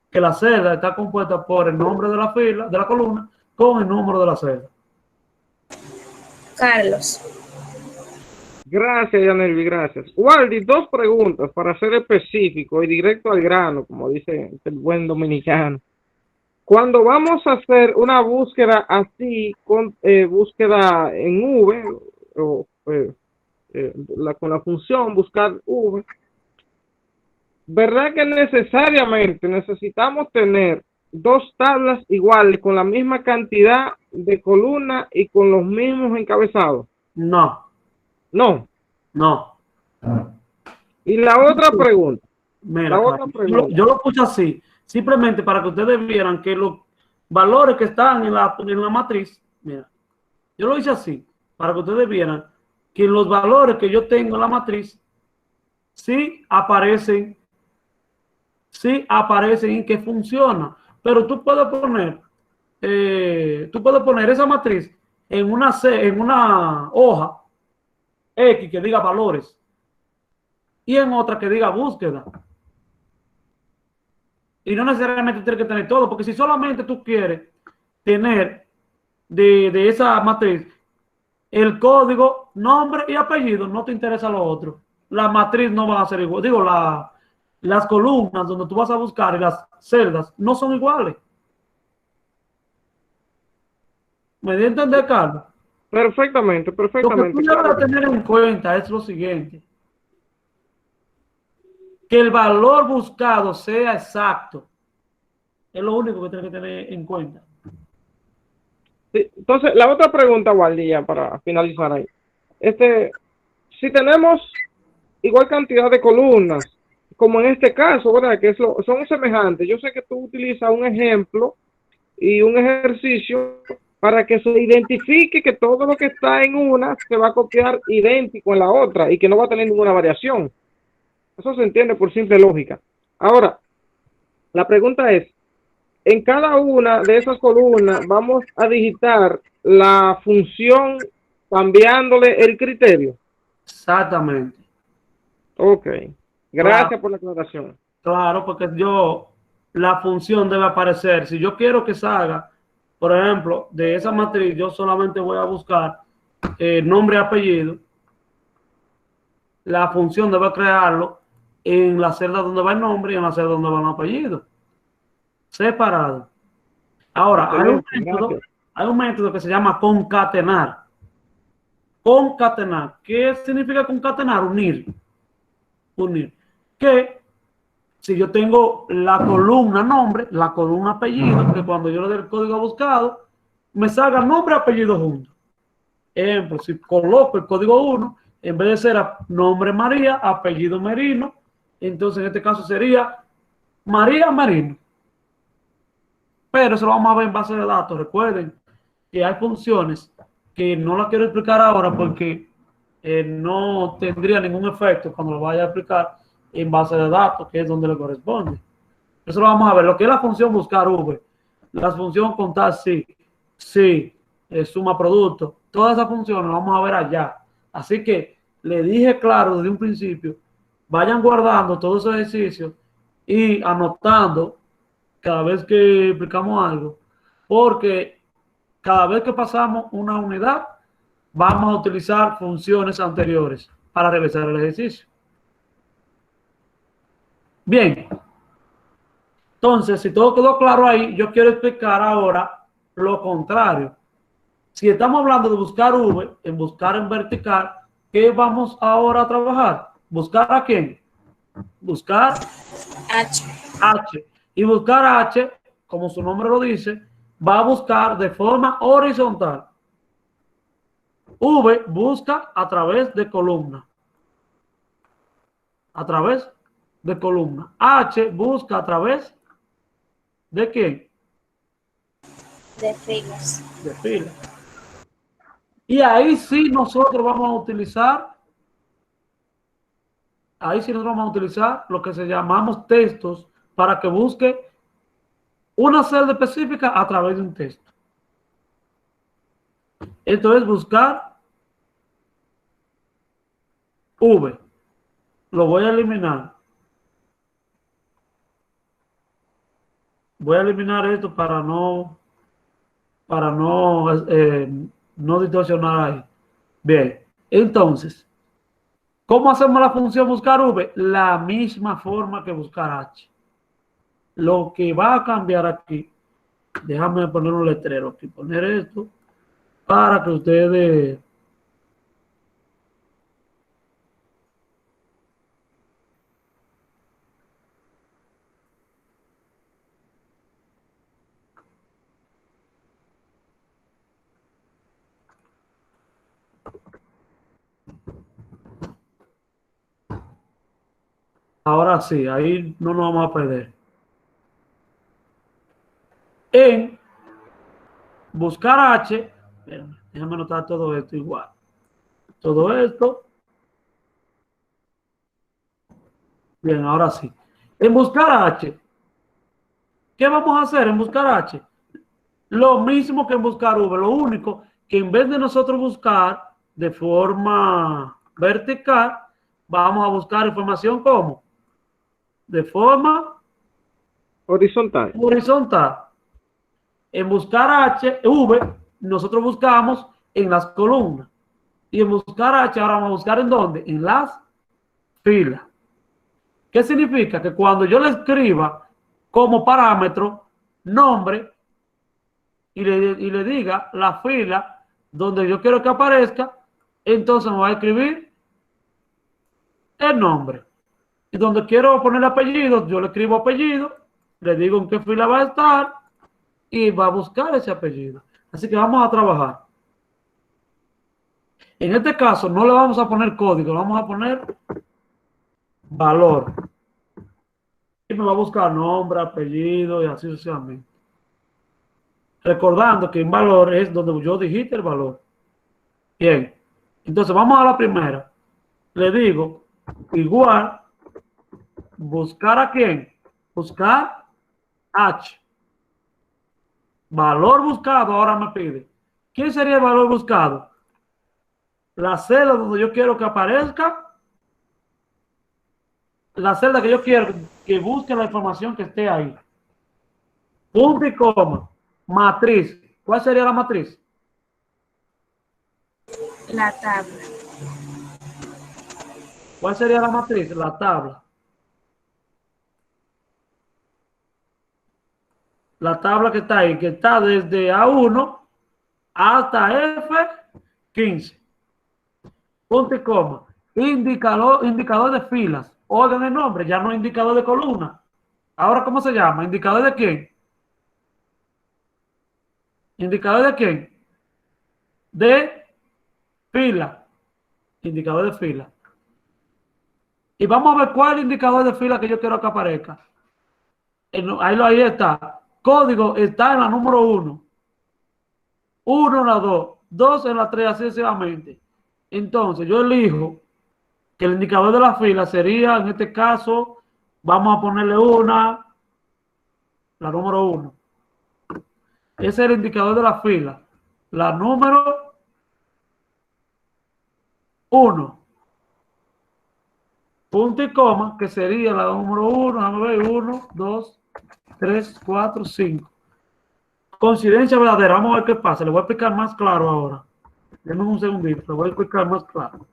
Que la celda está compuesta por el nombre de la fila, de la columna, con el número de la celda. Carlos. Gracias, Yanelvi, gracias. Waldi, dos preguntas para ser específico y directo al grano, como dice el buen dominicano. Cuando vamos a hacer una búsqueda así, con búsqueda en V, o con la función buscar V, ¿verdad que necesariamente necesitamos tener dos tablas iguales con la misma cantidad de columnas y con los mismos encabezados? No. No. No. Y la otra pregunta. Mira, yo lo puse así, simplemente para que ustedes vieran que los valores que están en la matriz, mira, yo lo hice así, para que ustedes vieran que los valores que yo tengo en la matriz sí aparecen y que funciona. Pero tú puedes poner esa matriz en una hoja X que diga valores y en otra que diga búsqueda. Y no necesariamente tienes que tener todo, porque si solamente tú quieres tener de esa matriz el código, nombre y apellido, no te interesa lo otro. La matriz no va a ser igual. Digo, las columnas donde tú vas a buscar y las celdas no son iguales. ¿Me di a entender, Carlos? Perfectamente. Lo que tú debes tener en cuenta es lo siguiente: que el valor buscado sea exacto. Es lo único que tienes que tener en cuenta. Sí, entonces, la otra pregunta, Waldi, ya para finalizar ahí. Si tenemos igual cantidad de columnas, como en este caso, ¿verdad? Que son semejantes. Yo sé que tú utilizas un ejemplo y un ejercicio para que se identifique que todo lo que está en una se va a copiar idéntico en la otra y que no va a tener ninguna variación. Eso se entiende por simple lógica. Ahora, la pregunta es, en cada una de esas columnas vamos a digitar la función cambiándole el criterio. Exactamente. Ok. Gracias por la aclaración. Claro, porque la función debe aparecer. Si yo quiero que salga, por ejemplo, de esa matriz, yo solamente voy a buscar nombre y apellido. La función debe crearlo en la celda donde va el nombre y en la celda donde va el apellido. Separado. Ahora, hay un método que se llama concatenar. Concatenar. ¿Qué significa concatenar? Unir. Que si yo tengo la columna nombre, la columna apellido, que cuando yo le dé el código buscado, me salga nombre y apellido juntos. Ejemplo, si coloco el código 1, en vez de ser nombre María, apellido Merino, Entonces, en este caso sería María Marino. Pero eso lo vamos a ver en base de datos. Recuerden que hay funciones que no las quiero explicar ahora porque no tendría ningún efecto cuando lo vaya a explicar en base de datos, que es donde le corresponde. Eso lo vamos a ver. Lo que es la función buscar V, la función contar sí, suma producto, todas esas funciones las vamos a ver allá. Así que le dije claro desde un principio, vayan guardando todos esos ejercicios y anotando cada vez que explicamos algo, porque cada vez que pasamos una unidad, vamos a utilizar funciones anteriores para revisar el ejercicio. Bien. Entonces, si todo quedó claro ahí, yo quiero explicar ahora lo contrario. Si estamos hablando de buscar V, en buscar en vertical, ¿qué vamos ahora a trabajar? ¿Buscar a quién? Buscar H. Y buscar H, como su nombre lo dice, va a buscar de forma horizontal. V busca a través de columna. A través de columna. H busca a través de quién? De filas. De fila. Y ahí sí nosotros vamos a utilizar, lo que se llamamos textos para que busque una celda específica a través de un texto. Esto es buscar V. Lo voy a eliminar. Voy a eliminar esto para no distorsionar ahí. Bien, entonces, ¿cómo hacemos la función buscar V? La misma forma que buscar H. Lo que va a cambiar aquí, déjame poner un letrero aquí, poner esto para que ustedes... Ahora sí, ahí no nos vamos a perder. En buscar H, déjame anotar todo esto igual. Todo esto. Bien, ahora sí. En buscar H, ¿qué vamos a hacer en buscar H? Lo mismo que en buscar V, lo único que en vez de nosotros buscar de forma vertical, vamos a buscar información ¿cómo? De forma Horizontal. En buscar V, nosotros buscamos en las columnas. Y en buscar H, ahora vamos a buscar ¿en dónde? En las filas. ¿Qué significa? Que cuando yo le escriba como parámetro nombre y le diga la fila donde yo quiero que aparezca, entonces me va a escribir el nombre. Y donde quiero poner apellido, yo le escribo apellido, le digo en qué fila va a estar y va a buscar ese apellido. Así que vamos a trabajar. En este caso no le vamos a poner código, le vamos a poner valor. Y me va a buscar nombre, apellido y así sucesivamente. Recordando que en valor es donde yo digite el valor. Bien, entonces vamos a la primera. Le digo igual, buscar a quién, buscar H. Valor buscado ahora me pide. ¿Quién sería el valor buscado? La celda donde yo quiero que aparezca, la celda que yo quiero que busque la información que esté ahí. Punto y coma. Matriz. ¿Cuál sería la matriz? La tabla. ¿Cuál sería la matriz? La tabla. La tabla que está ahí, que está desde A1 hasta F15. Punto y coma. Indicador de filas. Orden de nombre, ya no indicador de columna. Ahora, ¿cómo se llama? ¿Indicador de quién? ¿Indicador de quién? De fila. Indicador de fila. Y vamos a ver cuál es el indicador de fila que yo quiero que aparezca. Ahí está. Código está en la número 1. 1 en la 2. 2 en la 3, así sucesivamente. Entonces, yo elijo que el indicador de la fila sería, en este caso, vamos a ponerle la número 1. Ese es el indicador de la fila. La número 1. Punto y coma, que sería la número 1. Déjame ver, 1, 2, 3, 4, 5. Coincidencia verdadera. Vamos a ver qué pasa. Le voy a explicar más claro ahora. Denme un segundito. Le voy a explicar más claro.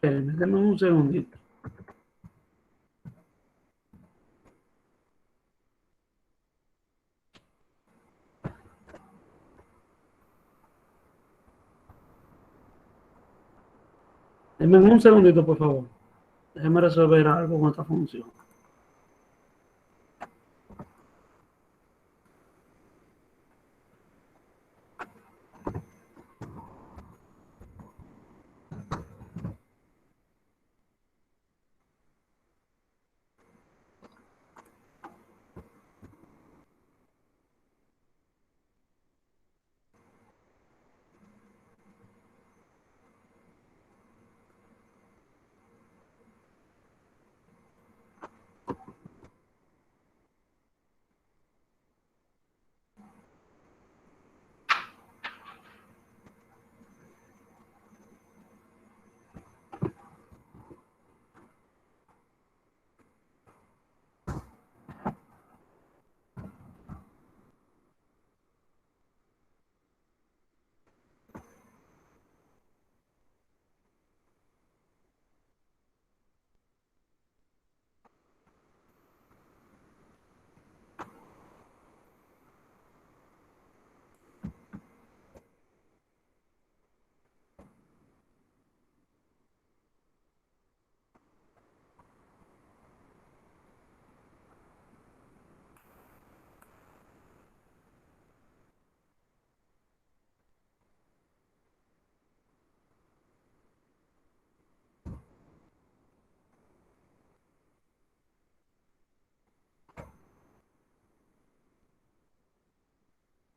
Denme un segundito. Denme un segundito, por favor. Déjeme resolver algo con esta función.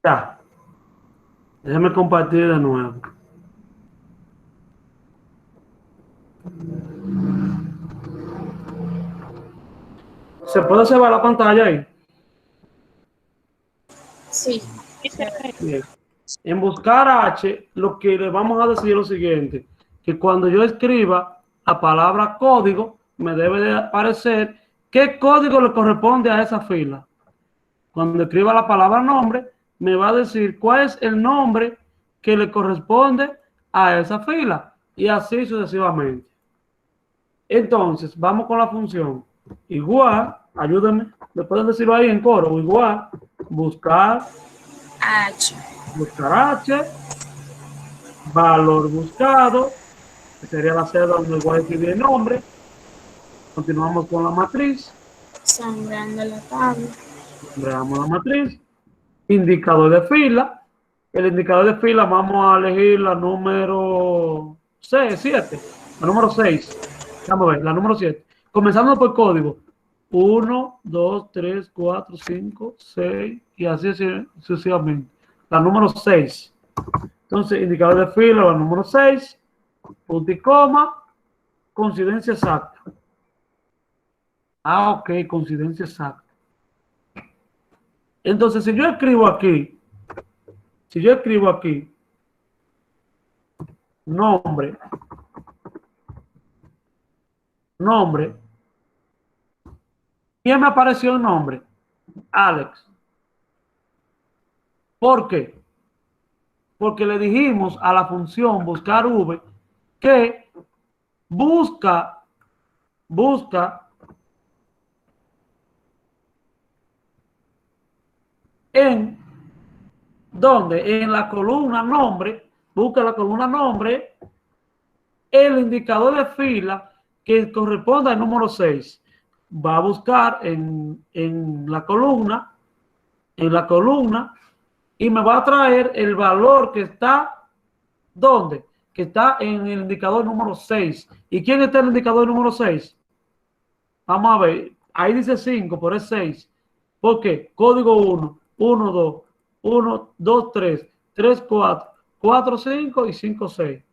Ya. Déjeme compartir de nuevo. ¿Se puede observar la pantalla ahí? Sí. Bien. En buscar H, lo que le vamos a decir es lo siguiente, que cuando yo escriba la palabra código, me debe de aparecer qué código le corresponde a esa fila. Cuando escriba la palabra nombre, me va a decir cuál es el nombre que le corresponde a esa fila, y así sucesivamente. Entonces, vamos con la función. Igual, ayúdenme, ¿me pueden decirlo ahí en coro? Igual, buscar H. Valor buscado, que sería la celda donde voy a escribir el nombre. Continuamos con la matriz. Nombrando la tabla. Nombramos la matriz. Indicador de fila. El indicador de fila vamos a elegir la número 7. La número 6. Vamos a ver, la número 7. Comenzando por código. 1, 2, 3, 4, 5, 6 y así sucesivamente. La número 6. Entonces, indicador de fila, la número 6, punto y coma, coincidencia exacta. Ah, ok, coincidencia exacta. Entonces, si yo escribo aquí, nombre, ¿quién me apareció el nombre? Alex. ¿Por qué? porque le dijimos a la función buscar v que busca en ¿dónde? En la columna nombre, busca la columna nombre, el indicador de fila que corresponde al número 6. Va a buscar en la columna, y me va a traer el valor que está, ¿dónde? Que está en el indicador número 6. ¿Y quién está en el indicador número 6? Vamos a ver, ahí dice 5, pero es 6. ¿Por qué? Código 1, 1, 2, 1, 2, 3, 3, 4, 4, 5 y 5, 6.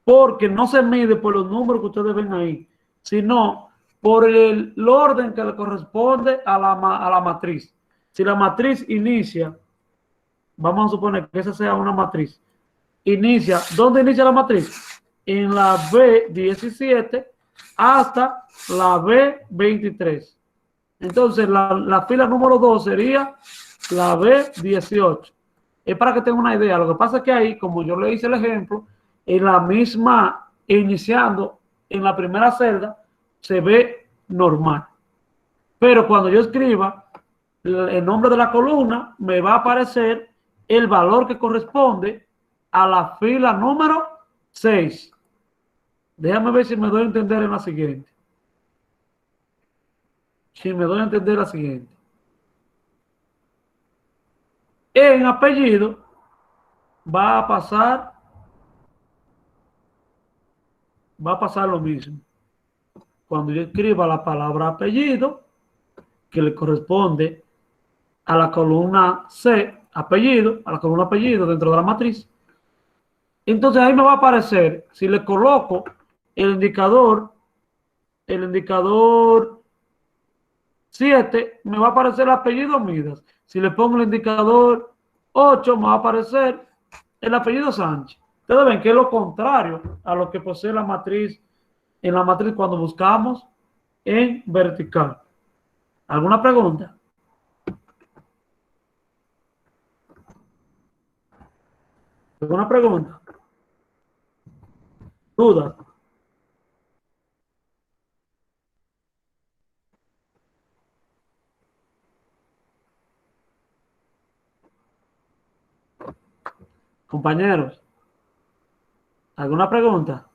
Porque no se mide por los números que ustedes ven ahí, sino por el orden que le corresponde a la matriz. Si la matriz inicia, vamos a suponer que esa sea una matriz, inicia, ¿dónde inicia la matriz? En la B17 hasta la B23. Entonces, la fila número 2 sería la B18. Es para que tengan una idea. Lo que pasa es que ahí, como yo le hice el ejemplo, en la misma, iniciando en la primera celda, se ve normal. Pero cuando yo escriba el nombre de la columna, me va a aparecer el valor que corresponde a la fila número 6. Déjame ver si me doy a entender en la siguiente. Si me doy a entender la siguiente. En apellido va a pasar lo mismo. Cuando yo escriba la palabra apellido, que le corresponde a la columna C, apellido, a la columna apellido dentro de la matriz, entonces ahí me va a aparecer, si le coloco el indicador 7, me va a aparecer el apellido Midas. Si le pongo el indicador 8, me va a aparecer el apellido Sánchez. Ustedes ven que es lo contrario a lo que posee la matriz, en la matriz cuando buscamos en vertical. ¿Alguna pregunta? ¿Alguna pregunta? ¿Duda? Compañeros, ¿alguna pregunta?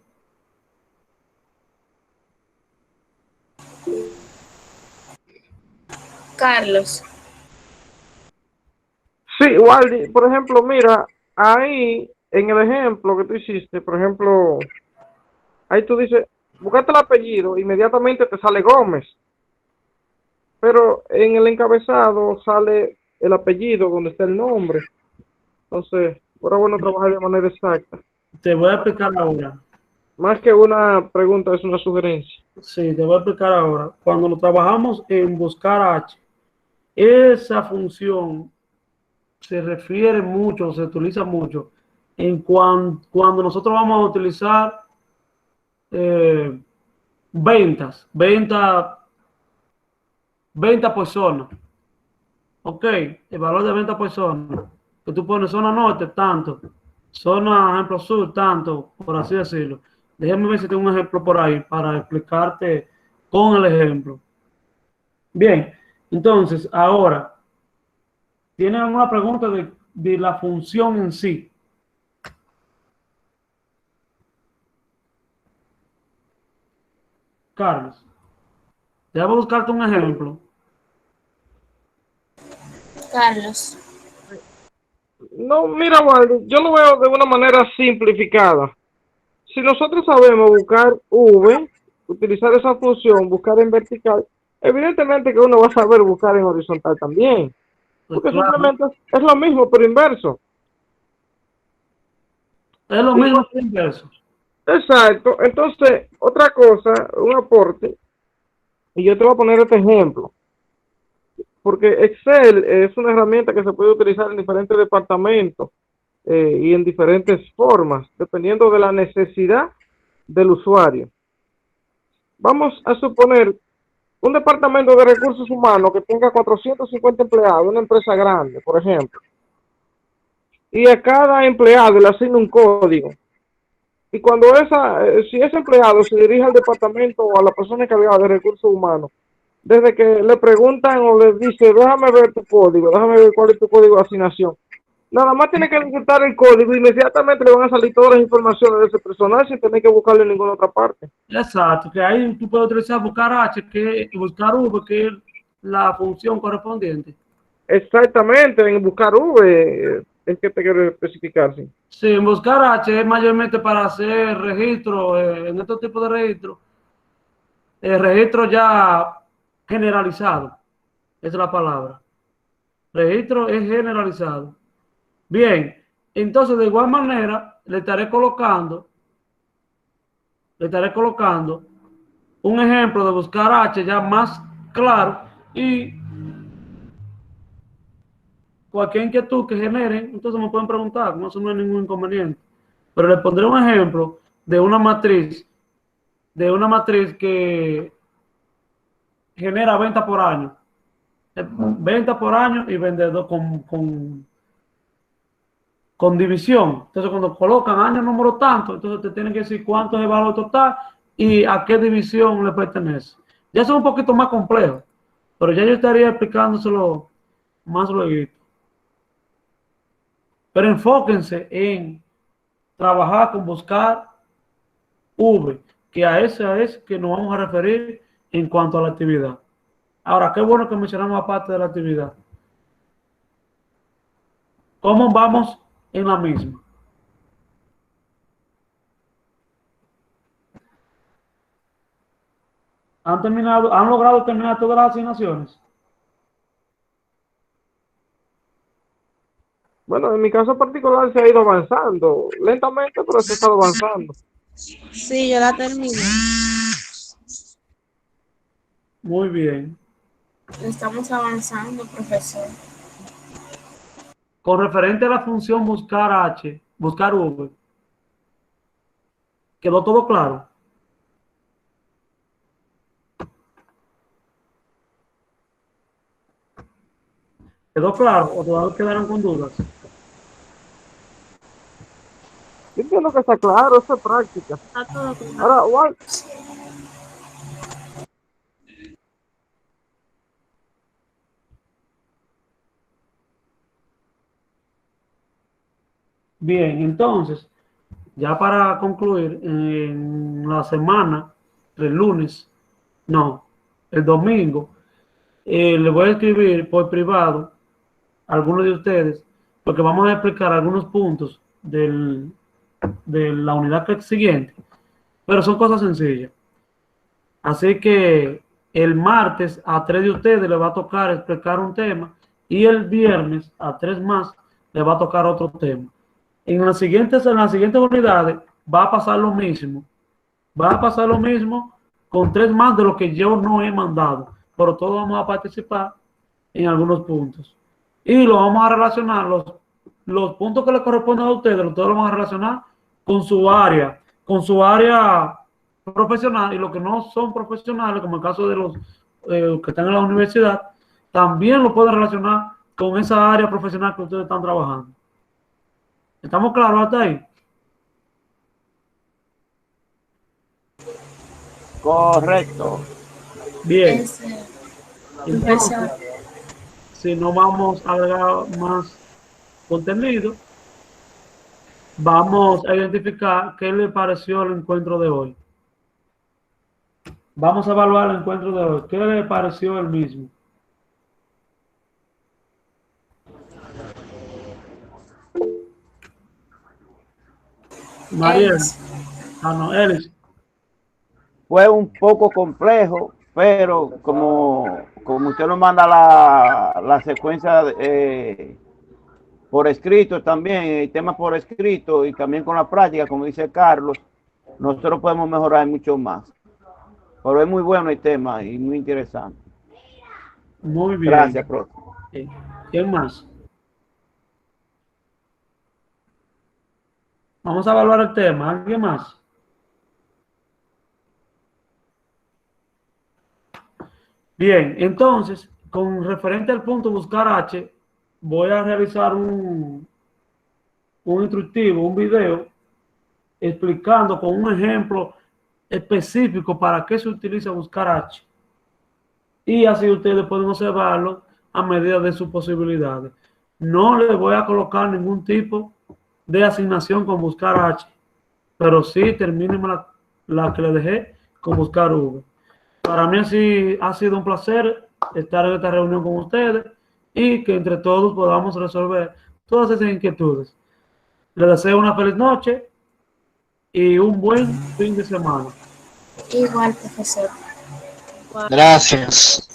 Carlos. Sí, Waldi, por ejemplo, mira, ahí en el ejemplo que tú hiciste, por ejemplo, ahí tú dices, buscaste el apellido, inmediatamente te sale Gómez, pero en el encabezado sale el apellido donde está el nombre. Entonces, fuera bueno trabajar de manera exacta. Te voy a explicar ahora. Más que una pregunta, es una sugerencia. Sí, te voy a explicar ahora. Cuando lo trabajamos en buscar H, esa función se refiere mucho, se utiliza mucho en cuando nosotros vamos a utilizar venta por zona. Ok, el valor de venta por zona. Que tú pones zona norte, tanto. Zona, ejemplo, sur, tanto, por así decirlo. Déjame ver si tengo un ejemplo por ahí para explicarte con el ejemplo. Bien, entonces, ahora, ¿tienen alguna pregunta de la función en sí? Carlos, déjame buscarte un ejemplo. Carlos. No, mira, Waldi, yo lo veo de una manera simplificada. Si nosotros sabemos buscar V, utilizar esa función, buscar en vertical, evidentemente que uno va a saber buscar en horizontal también. Porque Claro, simplemente es lo mismo, pero inverso. es lo mismo que inverso. Exacto. Entonces, otra cosa, un aporte, y yo te voy a poner este ejemplo. Porque Excel es una herramienta que se puede utilizar en diferentes departamentos y en diferentes formas, dependiendo de la necesidad del usuario. Vamos a suponer un departamento de recursos humanos que tenga 450 empleados, una empresa grande, por ejemplo. y a cada empleado le asigna un código. Y cuando si ese empleado se dirige al departamento o a la persona encargada de recursos humanos, desde que le preguntan o le dice, déjame ver tu código, déjame ver cuál es tu código de asignación, nada más tiene que digitar el código y inmediatamente le van a salir todas las informaciones de ese personal sin tener que buscarlo en ninguna otra parte. Exacto, que ahí tú puedes utilizar buscar H, y buscar V, que es la función correspondiente. Exactamente, en buscar V es que te quiero especificar, sí. Sí, en buscar H es mayormente para hacer registro, en estos tipos de registro, registro ya generalizado, esa es la palabra. Registro es generalizado. Bien, entonces de igual manera le estaré colocando un ejemplo de buscar H ya más claro, y cualquier inquietud que generen, entonces me pueden preguntar, no, eso no hay ningún inconveniente. Pero les pondré un ejemplo de una matriz que genera venta por año. Venta por año y vendedor con división. Entonces, cuando colocan año número tanto, entonces te tienen que decir cuánto es el valor total y a qué división le pertenece. Ya es un poquito más complejo, pero ya yo estaría explicándoselo más luego. Pero enfóquense en trabajar con buscar V, que a esa es que nos vamos a referir en cuanto a la actividad. Ahora, qué bueno que mencionamos aparte de la actividad. ¿Cómo vamos en la misma? ¿Han logrado terminar todas las asignaciones? Bueno, en mi caso particular se ha ido avanzando, lentamente, pero se ha estado avanzando. Sí, yo la terminé. Muy bien. Estamos avanzando, profesor. Con referente a la función buscar H, buscar V, ¿quedó todo claro? ¿Quedó claro o todavía quedaron con dudas? Yo entiendo que está claro, eso es práctica. Está todo claro. Ahora, Juan, Bien, entonces, ya para concluir, en la semana, el lunes, no, el domingo, le voy a escribir por privado a algunos de ustedes, porque vamos a explicar algunos puntos de la unidad siguiente, pero son cosas sencillas. Así que el martes a 3 de ustedes le va a tocar explicar un tema y el viernes a 3 más le va a tocar otro tema. En las siguientes unidades va a pasar lo mismo. Va a pasar lo mismo con 3 más de lo que yo no he mandado, pero todos vamos a participar en algunos puntos. Y lo vamos a relacionar, los puntos que le corresponden a ustedes, todos lo vamos a relacionar con su área profesional, y los que no son profesionales, como el caso de los que están en la universidad, también lo pueden relacionar con esa área profesional que ustedes están trabajando. ¿Estamos claros hasta ahí? Correcto. Bien. Entonces, Entonces, si no vamos a agregar más contenido, vamos a identificar qué le pareció el encuentro de hoy. Vamos a evaluar el encuentro de hoy. ¿Qué le pareció el mismo? Mariel. No, Elis. Fue un poco complejo, pero como usted nos manda la secuencia por escrito también, el tema por escrito y también con la práctica, como dice Carlos, nosotros podemos mejorar mucho más. Pero es muy bueno el tema y muy interesante. Muy bien. Gracias, profe. ¿Quién más? Vamos a evaluar el tema. ¿Alguien más? Bien, entonces, con referente al punto buscar H, voy a realizar un instructivo, un video, explicando con un ejemplo específico para qué se utiliza buscar H. Y así ustedes pueden observarlo a medida de sus posibilidades. No les voy a colocar ningún tipo de asignación con buscar H, pero sí terminen la que les dejé con buscar V. Para mí sí ha sido un placer estar en esta reunión con ustedes y que entre todos podamos resolver todas esas inquietudes. Les deseo una feliz noche y un buen fin de semana. Igual, profesor. Gracias.